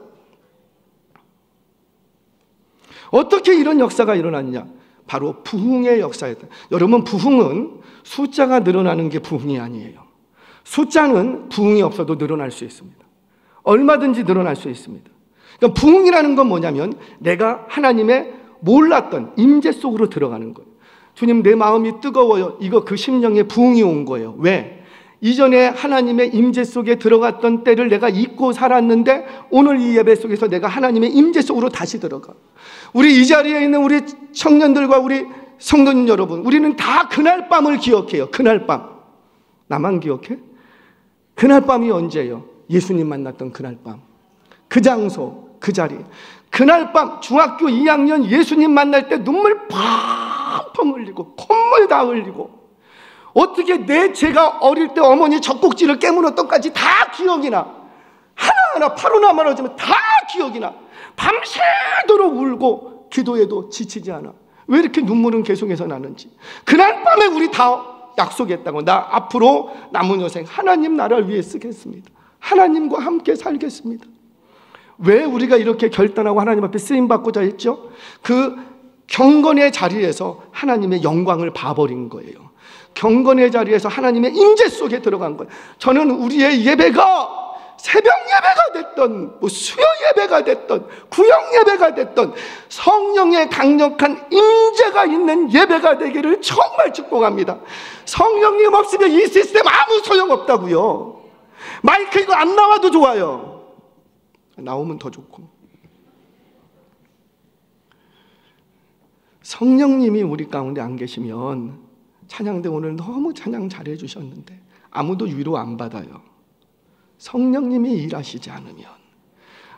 어떻게 이런 역사가 일어났냐? 바로 부흥의 역사였다. 여러분, 부흥은 숫자가 늘어나는 게 부흥이 아니에요. 숫자는 부흥이 없어도 늘어날 수 있습니다. 얼마든지 늘어날 수 있습니다. 그러니까 부흥이라는 건 뭐냐면 내가 하나님의 몰랐던 임재 속으로 들어가는 거예요. 주님, 내 마음이 뜨거워요. 이거 그 심령에 부흥이 온 거예요. 왜? 이전에 하나님의 임재 속에 들어갔던 때를 내가 잊고 살았는데 오늘 이 예배 속에서 내가 하나님의 임재 속으로 다시 들어가. 우리 이 자리에 있는 우리 청년들과 우리 성도님 여러분, 우리는 다 그날 밤을 기억해요. 그날 밤. 나만 기억해? 그날 밤이 언제예요? 예수님 만났던 그날 밤. 그 장소, 그 자리. 그날 밤 중학교 2학년 예수님 만날 때 눈물 펑펑 흘리고 콧물 다 흘리고, 어떻게 내 제가 어릴 때 어머니 젖꼭지를 깨물었던 까지 다 기억이 나. 하나하나 파로나 말하자면 다 기억이 나. 밤새도록 울고 기도해도 지치지 않아. 왜 이렇게 눈물은 계속해서 나는지. 그날 밤에 우리 다 약속했다고. 나 앞으로 남은 여생 하나님 나라를 위해 쓰겠습니다. 하나님과 함께 살겠습니다. 왜 우리가 이렇게 결단하고 하나님 앞에 쓰임받고자 했죠? 그 경건의 자리에서 하나님의 영광을 봐버린 거예요. 경건의 자리에서 하나님의 임재 속에 들어간 거예요. 저는 우리의 예배가 새벽 예배가 됐던, 수요 예배가 됐던, 구역 예배가 됐던 성령의 강력한 임재가 있는 예배가 되기를 정말 축복합니다. 성령님 없으면 이 시스템 아무 소용없다고요. 마이크 이거 안 나와도 좋아요. 나오면 더 좋고. 성령님이 우리 가운데 안 계시면, 찬양대 오늘 너무 찬양 잘해 주셨는데 아무도 위로 안 받아요. 성령님이 일하시지 않으면,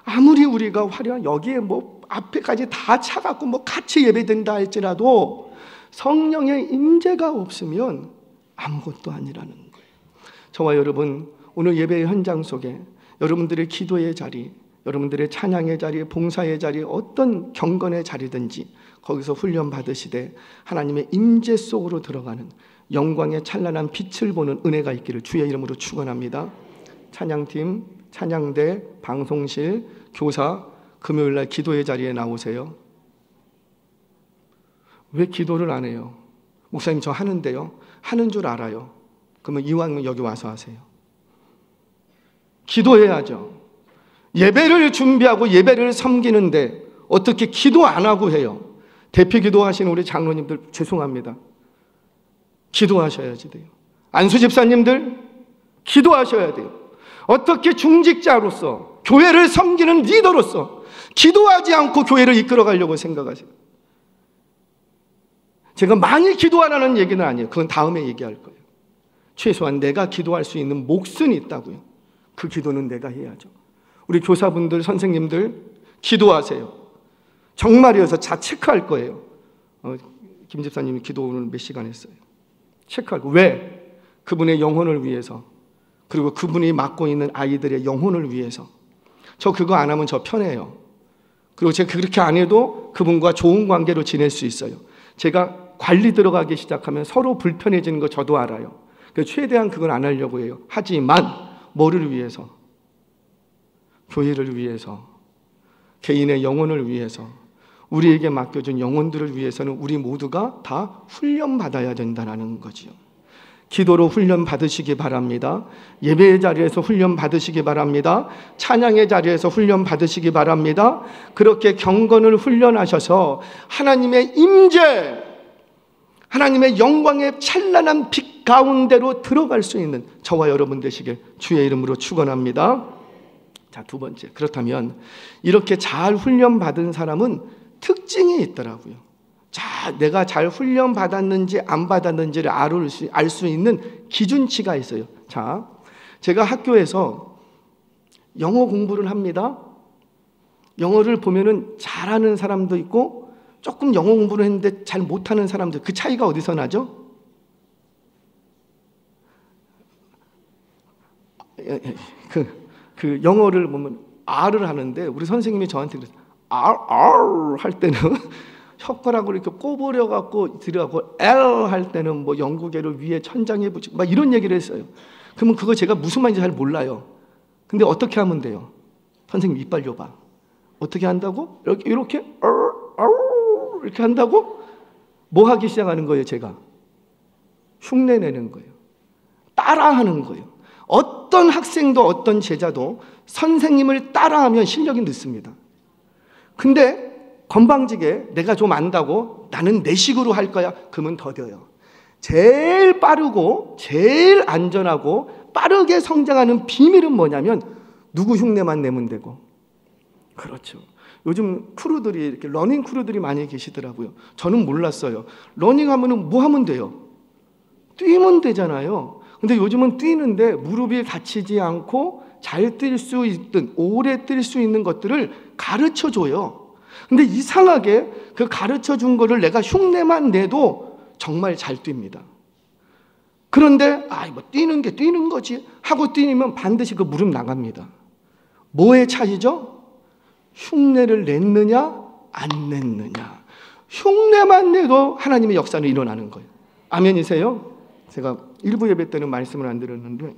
아무리 우리가 화려한 여기에 앞에까지 다 차갖고 같이 예배된다 할지라도 성령의 임재가 없으면 아무것도 아니라는 거예요. 저와 여러분, 오늘 예배의 현장 속에 여러분들의 기도의 자리, 여러분들의 찬양의 자리, 봉사의 자리, 어떤 경건의 자리든지 거기서 훈련 받으시되 하나님의 임재 속으로 들어가는 영광의 찬란한 빛을 보는 은혜가 있기를 주의 이름으로 축원합니다. 찬양팀, 찬양대, 방송실, 교사, 금요일날 기도의 자리에 나오세요. 왜 기도를 안 해요? 목사님 저 하는데요. 하는 줄 알아요. 그러면 이왕이면 여기 와서 하세요. 기도해야죠. 예배를 준비하고 예배를 섬기는데 어떻게 기도 안 하고 해요? 대피 기도하시는 우리 장로님들 죄송합니다. 기도하셔야지 돼요. 안수 집사님들 기도하셔야 돼요. 어떻게 중직자로서 교회를 섬기는 리더로서 기도하지 않고 교회를 이끌어 가려고 생각하세요? 제가 많이 기도하라는 얘기는 아니에요. 그건 다음에 얘기할 거예요. 최소한 내가 기도할 수 있는 몫은 있다고요. 그 기도는 내가 해야죠. 우리 교사분들, 선생님들 기도하세요. 정말이어서 자 체크할 거예요. 김 집사님이 기도 오늘 몇 시간 했어요. 체크할 거예요. 왜? 그분의 영혼을 위해서, 그리고 그분이 맡고 있는 아이들의 영혼을 위해서. 저 그거 안 하면 저 편해요. 그리고 제가 그렇게 안 해도 그분과 좋은 관계로 지낼 수 있어요. 제가 관리 들어가기 시작하면 서로 불편해지는 거 저도 알아요. 그래서 최대한 그건 안 하려고 해요. 하지만 뭐를 위해서? 교회를 위해서, 개인의 영혼을 위해서, 우리에게 맡겨준 영혼들을 위해서는 우리 모두가 다 훈련받아야 된다는 거지요. 기도로 훈련 받으시기 바랍니다. 예배의 자리에서 훈련 받으시기 바랍니다. 찬양의 자리에서 훈련 받으시기 바랍니다. 그렇게 경건을 훈련하셔서 하나님의 임재, 하나님의 영광의 찬란한 빛 가운데로 들어갈 수 있는 저와 여러분 되시길 주의 이름으로 축원합니다. 자, 두 번째, 그렇다면 이렇게 잘 훈련받은 사람은 특징이 있더라고요. 자, 내가 잘 훈련 받았는지 안 받았는지를 알 수 있는 기준치가 있어요. 자, 제가 학교에서 영어 공부를 합니다. 영어를 보면은 잘하는 사람도 있고 조금 영어 공부를 했는데 잘 못하는 사람들, 그 차이가 어디서 나죠? 그 영어를 보면 R을 하는데 우리 선생님이 저한테 그랬어요. R 할 때는 혓가락으로 이렇게 꼬부려 갖고 들어가고 L 할 때는 영국애를 위에 천장에 붙이고 막 이런 얘기를 했어요. 그러면 그거 제가 무슨 말인지 잘 몰라요. 근데 어떻게 하면 돼요? 선생님 이빨 줘봐. 어떻게 한다고? 이렇게 이렇게 한다고? 뭐 하기 시작하는 거예요? 제가 흉내내는 거예요. 따라하는 거예요. 어떤 학생도 어떤 제자도 선생님을 따라하면 실력이 늦습니다. 근데 건방지게 내가 좀 안다고 나는 내 식으로 할 거야. 그러면 더뎌요. 제일 빠르고 제일 안전하고 빠르게 성장하는 비밀은 뭐냐면 누구 흉내만 내면 되고. 그렇죠. 요즘 크루들이 이렇게 러닝 크루들이 많이 계시더라고요. 저는 몰랐어요. 러닝하면은 뭐 하면 돼요? 뛰면 되잖아요. 근데 요즘은 뛰는데 무릎이 다치지 않고 잘 뛸 수 있든 오래 뛸 수 있는 것들을 가르쳐 줘요. 근데 이상하게 그 가르쳐 준 거를 내가 흉내만 내도 정말 잘 뜁니다. 그런데 뭐 뛰는 게 뛰는 거지 하고 뛰면 반드시 그 무릎 나갑니다. 뭐의 차이죠? 흉내를 냈느냐 안 냈느냐. 흉내만 내도 하나님의 역사는 일어나는 거예요. 아멘이세요? 제가 일부 예배 때는 말씀을 안 드렸는데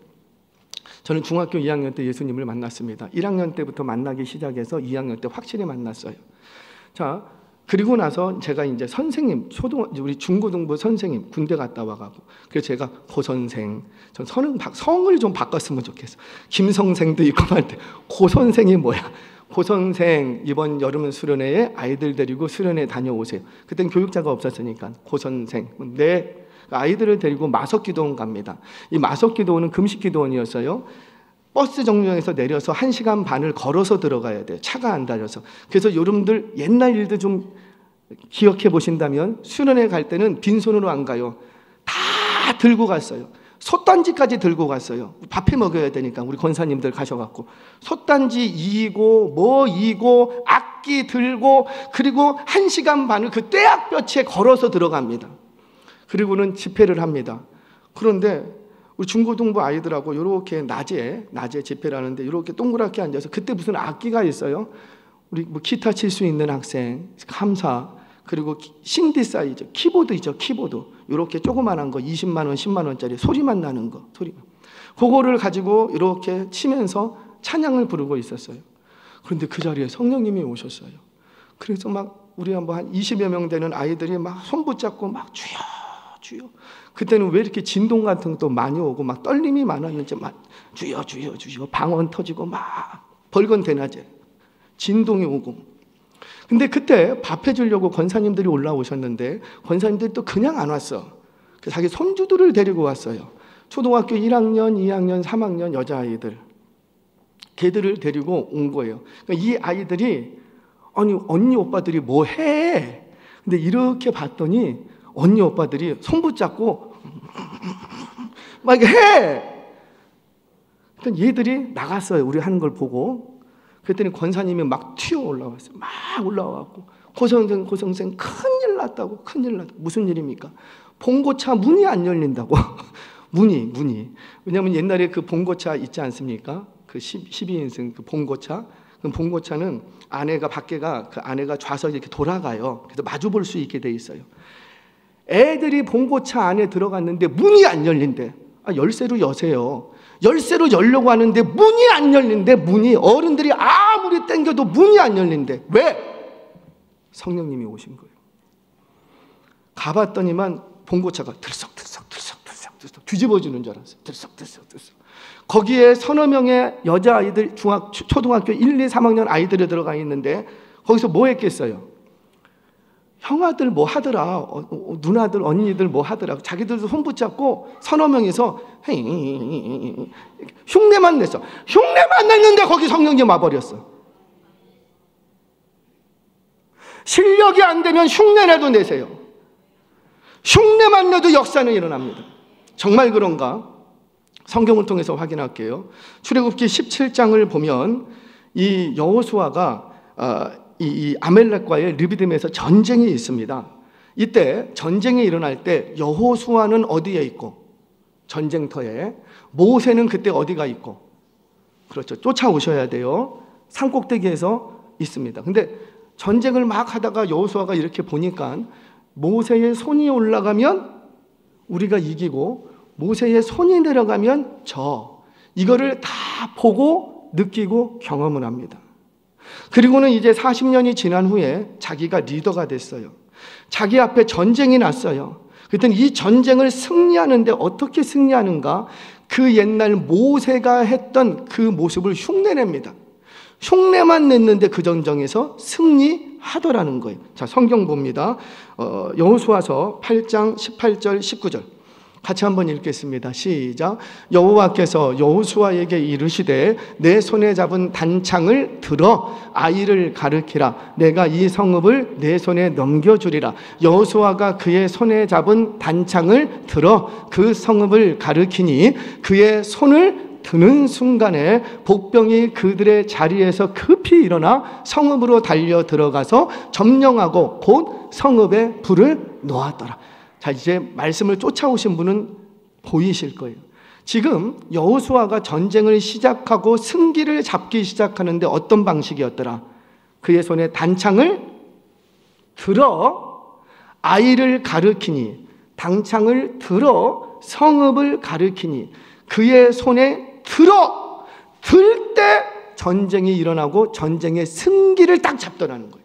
저는 중학교 2학년 때 예수님을 만났습니다. 1학년 때부터 만나기 시작해서 2학년 때 확실히 만났어요. 자, 그리고 나서 제가 이제 선생님, 우리 중고등부 선생님 군대 갔다 와가고, 그래서 제가 고선생, 전 성을 좀 바꿨으면 좋겠어. 김성생도 있고 말때 고선생이 뭐야? 고선생 이번 여름 수련회에 아이들 데리고 수련회 다녀오세요. 그땐 교육자가 없었으니까 고선생. 네. 아이들을 데리고 마석기도원 갑니다. 이 마석기도원은 금식기도원이었어요. 버스 정류장에서 내려서 1시간 반을 걸어서 들어가야 돼요. 차가 안 다녀서. 그래서 여러분들 옛날 일도 좀 기억해 보신다면 수련회 갈 때는 빈손으로 안 가요. 다 들고 갔어요. 솥단지까지 들고 갔어요. 밥해 먹어야 되니까 우리 권사님들 가셔갖고 솥단지 이고 악기 들고 그리고 1시간 반을 그 떼약볕에 걸어서 들어갑니다. 그리고는 집회를 합니다. 그런데 우리 중고등부 아이들하고 이렇게 낮에 집회를 하는데 이렇게 동그랗게 앉아서 그때 무슨 악기가 있어요? 우리 뭐 기타 칠 수 있는 학생, 감사, 그리고 신디사이저, 키보드 있죠, 키보드. 이렇게 조그만한 거 20만 원, 10만 원짜리 소리만 나는 거, 소리만. 그거를 가지고 이렇게 치면서 찬양을 부르고 있었어요. 그런데 그 자리에 성령님이 오셨어요. 그래서 막 우리 한 20여 명 되는 아이들이 막 손 붙잡고 막 주여 주여. 그때는 왜 이렇게 진동 같은 것도 많이 오고 막 떨림이 많았는지 막 주여 주여 주여 방언 터지고 막 벌건 대낮에 진동이 오고. 근데 그때 밥 해주려고 권사님들이 올라오셨는데 권사님들이 또 그냥 안 왔어. 자기 손주들을 데리고 왔어요. 초등학교 1학년, 2학년, 3학년 여자아이들. 걔들을 데리고 온 거예요. 그러니까 이 아이들이 아니 언니 오빠들이 뭐 해? 근데 이렇게 봤더니 언니 오빠들이 손 붙잡고 막 이렇게 해. 그러니까 얘들이 나갔어요. 우리 하는 걸 보고. 그랬더니 권사님이 막 튀어 올라왔어요. 막 올라와갖고 고성생 큰일 났다고. 큰일 났다고. 무슨 일입니까? 봉고차 문이 안 열린다고. 문이. 왜냐하면 옛날에 그 봉고차 있지 않습니까? 그 12인승 그 봉고차. 그 봉고차는 밖에가 그 안에가 좌석이 이렇게 돌아가요. 그래서 마주 볼 수 있게 돼 있어요. 애들이 봉고차 안에 들어갔는데 문이 안 열린대. 열쇠로 여세요. 열쇠로 열려고 하는데 문이 안 열린대. 문이 어른들이 아무리 땡겨도 문이 안 열린대. 왜? 성령님이 오신 거예요. 가봤더니만 봉고차가 들썩들썩 뒤집어지는 줄 알았어요. 들썩. 거기에 서너 명의 여자아이들 초등학교 1, 2, 3학년 아이들이 들어가 있는데 거기서 뭐 했겠어요? 형아들 뭐 하더라, 누나들, 언니들 뭐 하더라. 자기들도 손 붙잡고 서너 명이서 흉내만 냈어. 흉내만 냈는데 거기 성령님 와버렸어. 실력이 안 되면 흉내라도 내세요. 흉내만 내도 역사는 일어납니다. 정말 그런가? 성경을 통해서 확인할게요. 출애굽기 17장을 보면 이 여호수아가 이 아멜렉과의 르비딤에서 전쟁이 있습니다. 이때 전쟁이 일어날 때 여호수아는 어디에 있고 전쟁터에, 모세는 그때 어디가 있고, 그렇죠, 쫓아오셔야 돼요. 산꼭대기에서 있습니다. 근데 전쟁을 막 하다가 여호수아가 이렇게 보니까 모세의 손이 올라가면 우리가 이기고 모세의 손이 내려가면 이거를 다 보고 느끼고 경험을 합니다. 그리고는 이제 40년이 지난 후에 자기가 리더가 됐어요. 자기 앞에 전쟁이 났어요. 그랬더니 이 전쟁을 승리하는데 어떻게 승리하는가? 그 옛날 모세가 했던 그 모습을 흉내냅니다. 흉내만 냈는데 그 전쟁에서 승리하게 하더라는 거예요. 자, 성경 봅니다. 여호수아서 8장 18절 19절 같이 한번 읽겠습니다. 시작. 여호와께서 여호수아에게 이르시되 내 손에 잡은 단창을 들어 아이를 가르키라. 내가 이 성읍을 내 손에 넘겨주리라. 여호수아가 그의 손에 잡은 단창을 들어 그 성읍을 가르키니 그의 손을 드는 순간에 복병이 그들의 자리에서 급히 일어나 성읍으로 달려 들어가서 점령하고 곧 성읍에 불을 놓았더라. 자, 이제 말씀을 쫓아오신 분은 보이실 거예요. 지금 여호수아가 전쟁을 시작하고 승기를 잡기 시작하는데 어떤 방식이었더라? 그의 손에 단창을 들어 아이를 가르키니, 단창을 들어 성읍을 가르키니, 그의 손에 들 때 전쟁이 일어나고 전쟁의 승기를 딱 잡더라는 거예요.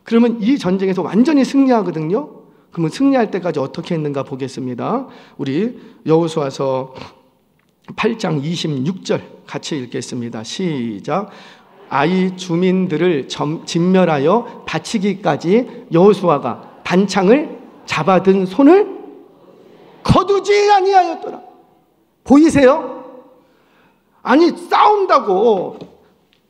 그러면 이 전쟁에서 완전히 승리하거든요. 그러면 승리할 때까지 어떻게 했는가 보겠습니다. 우리 여호수아서 8장 26절 같이 읽겠습니다. 시작. 아이 주민들을 진멸하여 바치기까지 여호수아가 단창을 잡아든 손을 거두지 아니하였더라. 보이세요? 아니, 싸운다고,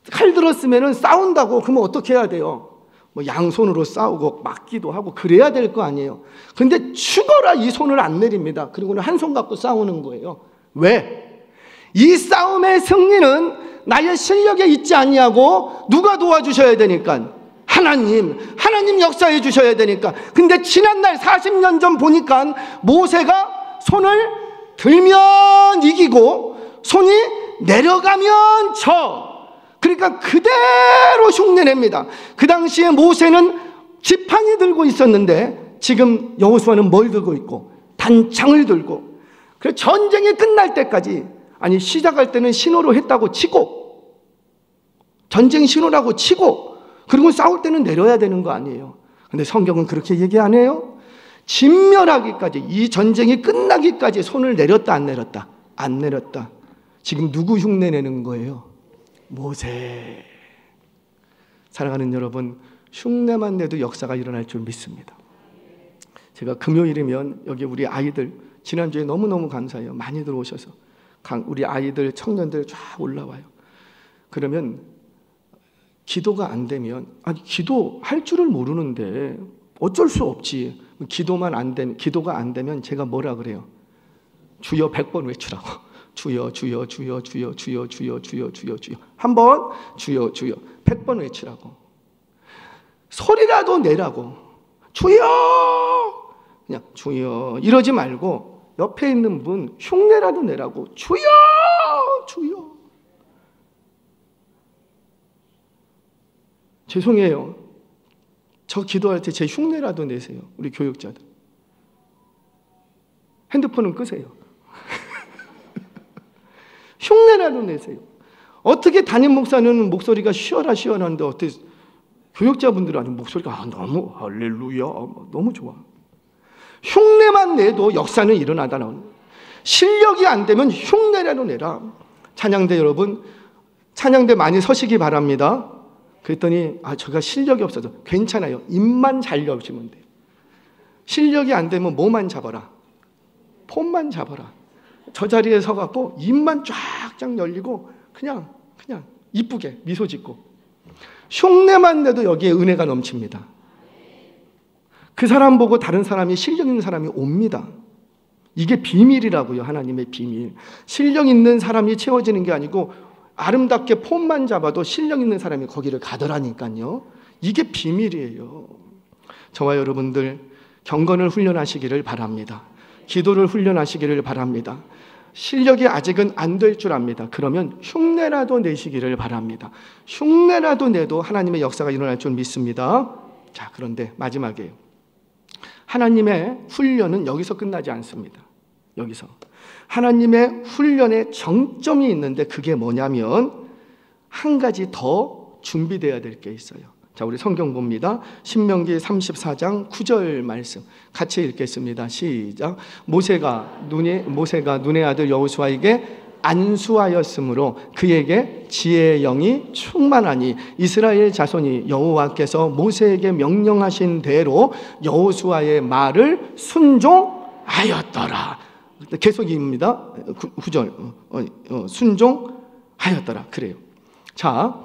칼 들었으면 싸운다고, 그러면 어떻게 해야 돼요? 뭐 양손으로 싸우고 맞기도 하고 그래야 될 거 아니에요. 근데 죽어라 이 손을 안 내립니다. 그리고는 한 손 갖고 싸우는 거예요. 왜? 이 싸움의 승리는 나의 실력에 있지 아니하고 누가 도와주셔야 되니까? 하나님 역사해 주셔야 되니까. 근데 지난날 40년 전 보니까 모세가 손을 들면 이기고 손이 내려가면 져. 그러니까 그대로 흉내냅니다. 그 당시에 모세는 지팡이 들고 있었는데 지금 여호수아는 뭘 들고 있고? 단창을 들고. 그래서 전쟁이 끝날 때까지, 아니 시작할 때는 신호로 했다고 치고, 전쟁 신호라고 치고, 그리고 싸울 때는 내려야 되는 거 아니에요. 근데 성경은 그렇게 얘기 안 해요. 진멸하기까지, 이 전쟁이 끝나기까지 손을 내렸다 안 내렸다? 안 내렸다. 지금 누구 흉내내는 거예요? 모세. 사랑하는 여러분, 흉내만 내도 역사가 일어날 줄 믿습니다. 제가 금요일이면 여기 우리 아이들, 지난주에 너무너무 감사해요. 많이들 오셔서 우리 아이들, 청년들 쫙 올라와요. 그러면 기도가 안 되면, 아니 기도할 줄을 모르는데 어쩔 수 없지. 기도가 안 되면 제가 뭐라 그래요? 주여 100번 외치라고. 주여 주여 주여 주여 주여 주여 주여 주여 주여. 한번 주여 주여 100번 외치라고. 소리라도 내라고. 주여, 그냥 주여 이러지 말고 옆에 있는 분 흉내라도 내라고. 주여 주여. 죄송해요, 저 기도할 때 제 흉내라도 내세요. 우리 교육자들 핸드폰은 끄세요. 흉내라도 내세요. 어떻게 담임 목사는 목소리가 시원하는데 어떻게 교육자분들은 아니 목소리가 너무 할렐루야 너무 좋아. 흉내만 내도 역사는 일어나다. 실력이 안 되면 흉내라도 내라. 찬양대 여러분, 찬양대 많이 서시기 바랍니다. 그랬더니 제가 실력이 없어서 괜찮아요. 입만 잘 열시면 돼요. 실력이 안 되면 뭐만 잡아라? 폰만 잡아라. 저 자리에 서갖고 입만 쫙쫙 열리고 그냥 이쁘게 미소 짓고 흉내만 내도 여기에 은혜가 넘칩니다. 그 사람 보고 다른 사람이, 실력 있는 사람이 옵니다. 이게 비밀이라고요. 하나님의 비밀. 실력 있는 사람이 채워지는 게 아니고 아름답게 폰만 잡아도 실력 있는 사람이 거기를 가더라니까요. 이게 비밀이에요. 저와 여러분들 경건을 훈련하시기를 바랍니다. 기도를 훈련하시기를 바랍니다. 실력이 아직은 안 될 줄 압니다. 그러면 흉내라도 내시기를 바랍니다. 흉내라도 내도 하나님의 역사가 일어날 줄 믿습니다. 자, 그런데 마지막에 하나님의 훈련은 여기서 끝나지 않습니다. 여기서 하나님의 훈련의 정점이 있는데 그게 뭐냐면 한 가지 더 준비되어야 될 게 있어요. 자, 우리 성경 봅니다. 신명기 34장 9절 말씀 같이 읽겠습니다. 시작. 모세가 눈의 아들 여호수아에게 안수하였으므로 그에게 지혜의 영이 충만하니 이스라엘 자손이 여호와께서 모세에게 명령하신 대로 여호수아의 말을 순종하였더라. 계속입니다. 9절 순종하였더라. 그래요. 자,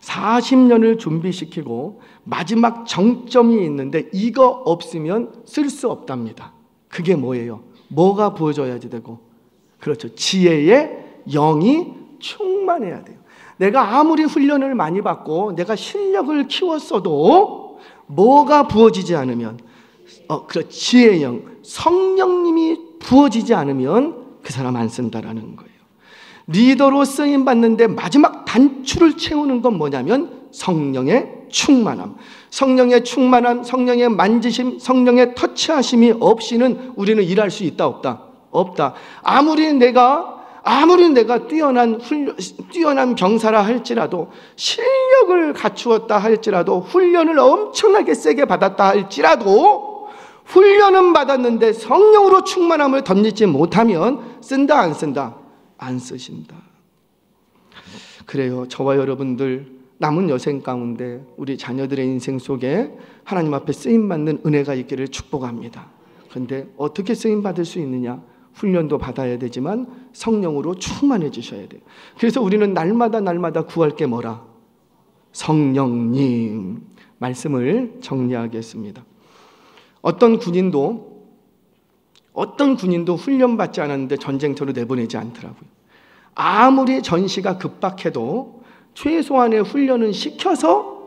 40년을 준비시키고 마지막 정점이 있는데 이거 없으면 쓸 수 없답니다. 그게 뭐예요? 뭐가 부어져야지 되고, 그렇죠, 지혜의 영이 충만해야 돼요. 내가 아무리 훈련을 많이 받고 내가 실력을 키웠어도 뭐가 부어지지 않으면, 지혜의 영, 성령님이 부어지지 않으면 그 사람 안 쓴다라는 거예요. 리더로 쓰임 받는데 마지막 단추를 채우는 건 뭐냐면 성령의 충만함. 성령의 충만함, 성령의 만지심, 성령의 터치하심이 없이는 우리는 일할 수 있다 없다? 없다. 아무리 내가 뛰어난 병사라 할지라도, 실력을 갖추었다 할지라도, 훈련을 엄청나게 세게 받았다 할지라도, 훈련은 받았는데 성령으로 충만함을 덧입지 못하면 쓴다 안 쓴다? 안 쓰신다. 그래요. 저와 여러분들 남은 여생 가운데 우리 자녀들의 인생 속에 하나님 앞에 쓰임받는 은혜가 있기를 축복합니다. 그런데 어떻게 쓰임받을 수 있느냐? 훈련도 받아야 되지만 성령으로 충만해지셔야 돼요. 그래서 우리는 날마다 구할 게 뭐라? 성령님. 말씀을 정리하겠습니다. 어떤 군인도 훈련받지 않았는데 전쟁터로 내보내지 않더라고요. 아무리 전시가 급박해도 최소한의 훈련은 시켜서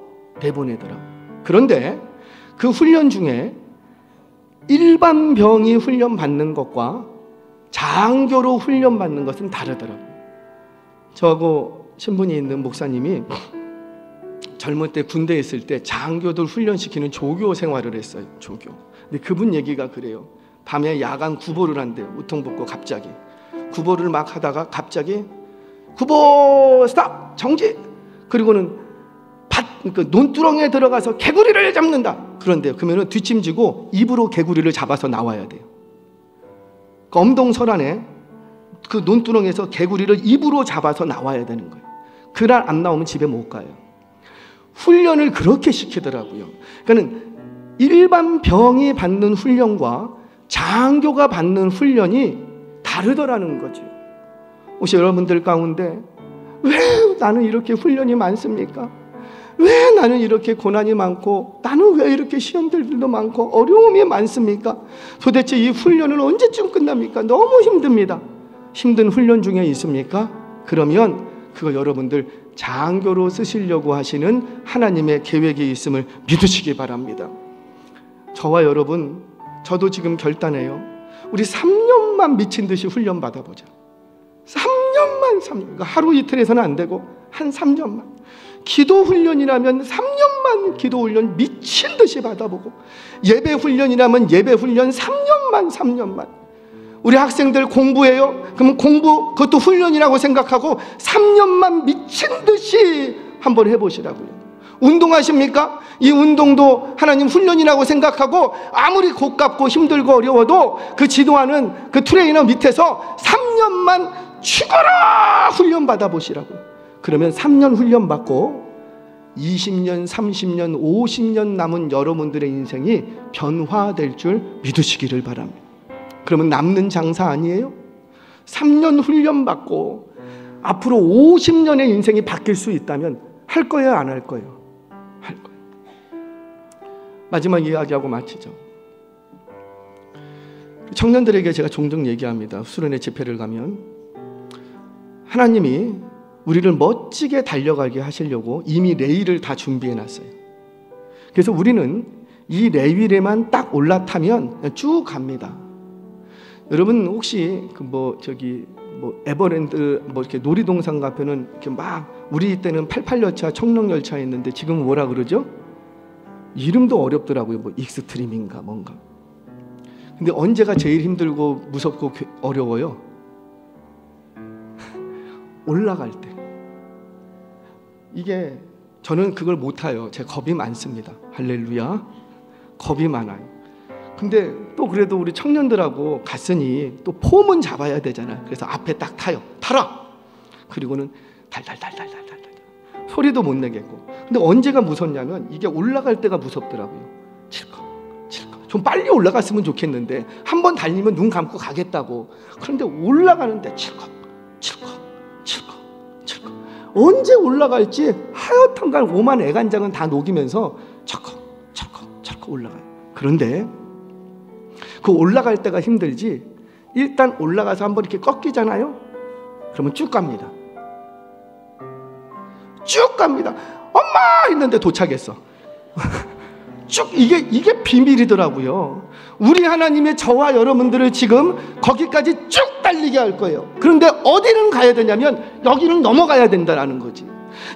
내보내더라고요. 그런데 그 훈련 중에 일반 병이 훈련받는 것과 장교로 훈련받는 것은 다르더라고요. 저하고 신분이 있는 목사님이 젊을 때 군대에 있을 때 장교들 훈련시키는 조교 생활을 했어요. 조교. 근데 그분 얘기가 그래요. 밤에 야간 구보를 한대요. 우통 벗고 갑자기 구보를 막 하다가 갑자기 구보 스탑 정지. 그리고는 논두렁에 들어가서 개구리를 잡는다. 그런데요. 그러면 뒷짐지고 입으로 개구리를 잡아서 나와야 돼요. 그 엄동설안에 그 논두렁에서 개구리를 입으로 잡아서 나와야 되는 거예요. 그날 안 나오면 집에 못 가요. 훈련을 그렇게 시키더라고요. 그러니까 일반 병이 받는 훈련과 장교가 받는 훈련이 다르더라는 거죠. 혹시 여러분들 가운데 왜 나는 이렇게 훈련이 많습니까? 왜 나는 이렇게 고난이 많고, 나는 왜 이렇게 시험들도 많고 어려움이 많습니까? 도대체 이 훈련은 언제쯤 끝납니까? 너무 힘듭니다. 힘든 훈련 중에 있습니까? 그러면 그거 여러분들 장교로 쓰시려고 하시는 하나님의 계획이 있음을 믿으시기 바랍니다. 저와 여러분, 저도 지금 결단해요. 우리 3년만 미친 듯이 훈련 받아보자. 3년만. 하루 이틀에서는 안 되고 한 3년만. 기도 훈련이라면 3년만 기도 훈련 미친 듯이 받아보고, 예배 훈련이라면 예배 훈련 3년만. 우리 학생들 공부해요? 그러면 공부, 그것도 훈련이라고 생각하고 3년만 미친 듯이 한번 해보시라고요. 운동하십니까? 이 운동도 하나님 훈련이라고 생각하고 아무리 고깝고 힘들고 어려워도 그 지도하는 그 트레이너 밑에서 3년만 죽어라 훈련 받아보시라고요. 그러면 3년 훈련 받고 20년, 30년, 50년 남은 여러분들의 인생이 변화될 줄 믿으시기를 바랍니다. 그러면 남는 장사 아니에요? 3년 훈련 받고 앞으로 50년의 인생이 바뀔 수 있다면 할 거예요, 안 할 거예요? 할 거예요. 마지막 이야기하고 마치죠. 청년들에게 제가 종종 얘기합니다. 수련회 집회를 가면 하나님이 우리를 멋지게 달려가게 하시려고 이미 레일을 다 준비해 놨어요. 그래서 우리는 이 레일에만 딱 올라타면 쭉 갑니다. 여러분 혹시 에버랜드 이렇게 놀이동산 가면은 이렇게 막, 우리 때는 88열차, 청룡열차 있는데 지금은 뭐라 그러죠? 이름도 어렵더라고요. 익스트림인가 뭔가. 근데 언제가 제일 힘들고 무섭고 어려워요? 올라갈 때. 이게 저는 그걸 못 타요. 제 겁이 많습니다. 할렐루야. 겁이 많아요. 근데 또 그래도 우리 청년들하고 갔으니 또 폼은 잡아야 되잖아요. 그래서 앞에 딱 타요. 타라. 그리고는 달달달달달달 소리도 못 내겠고. 근데 언제가 무섭냐면 이게 올라갈 때가 무섭더라고요. 칠컥 좀 빨리 올라갔으면 좋겠는데 한 번 달리면 눈 감고 가겠다고. 그런데 올라가는데 칠컥 언제 올라갈지 하여튼간 오만 애간장은 다 녹이면서 철컥 올라가요. 그런데 그 올라갈 때가 힘들지 일단 올라가서 한번 이렇게 꺾이잖아요. 그러면 쭉 갑니다. 엄마 했는데 도착했어. 쭉 이게 비밀이더라고요. 우리 하나님의 저와 여러분들을 지금 거기까지 쭉 달리게 할 거예요. 그런데 어디는 가야 되냐면 여기는 넘어가야 된다라는 거지.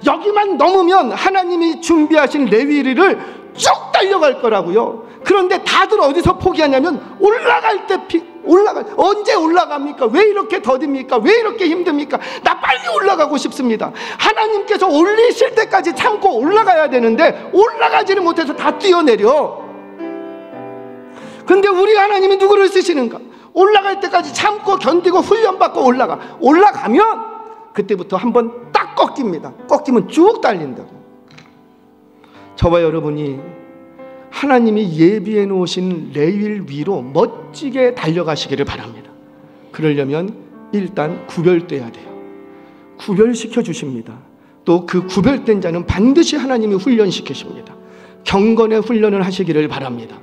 여기만 넘으면 하나님이 준비하신 레위리를 쭉 달려갈 거라고요. 그런데 다들 어디서 포기하냐면 올라갈 때 언제 올라갑니까? 왜 이렇게 더딥니까? 왜 이렇게 힘듭니까? 나 빨리 올라가고 싶습니다. 하나님께서 올리실 때까지 참고 올라가야 되는데 올라가지를 못해서 다 뛰어내려. 근데 우리 하나님이 누구를 쓰시는가? 올라갈 때까지 참고 견디고 훈련받고 올라가면 그때부터 한번 딱 꺾입니다. 꺾이면 쭉 달린다고. 저와 여러분이 하나님이 예비해 놓으신 레위일 위로 멋지게 달려가시기를 바랍니다. 그러려면 일단 구별돼야 돼요. 구별시켜 주십니다. 또 그 구별된 자는 반드시 하나님이 훈련시키십니다. 경건의 훈련을 하시기를 바랍니다.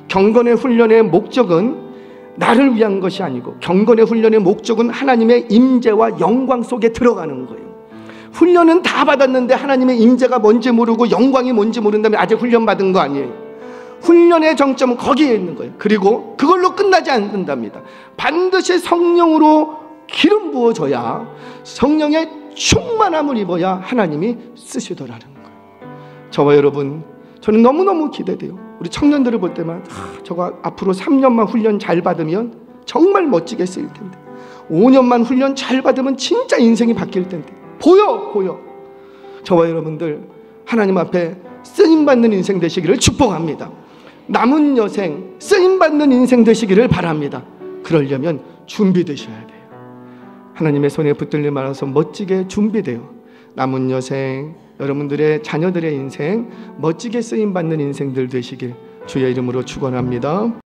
경건의 훈련의 목적은 나를 위한 것이 아니고 경건의 훈련의 목적은 하나님의 임재와 영광 속에 들어가는 거예요. 훈련은 다 받았는데 하나님의 임재가 뭔지 모르고 영광이 뭔지 모른다면 아직 훈련 받은 거 아니에요. 훈련의 정점은 거기에 있는 거예요. 그리고 그걸로 끝나지 않는답니다. 반드시 성령으로 기름 부어져야, 성령의 충만함을 입어야 하나님이 쓰시더라는 거예요. 저와 여러분, 저는 너무너무 기대돼요. 우리 청년들을 볼 때만 저거 앞으로 3년만 훈련 잘 받으면 정말 멋지게 쓰일 텐데, 5년만 훈련 잘 받으면 진짜 인생이 바뀔 텐데, 보여. 저와 여러분들 하나님 앞에 쓰임받는 인생 되시기를 축복합니다. 남은 여생 쓰임받는 인생 되시기를 바랍니다. 그러려면 준비되셔야 돼요. 하나님의 손에 붙들려 말아서 멋지게 준비돼요. 남은 여생, 여러분들의 자녀들의 인생 멋지게 쓰임받는 인생들 되시길 주의 이름으로 축원합니다.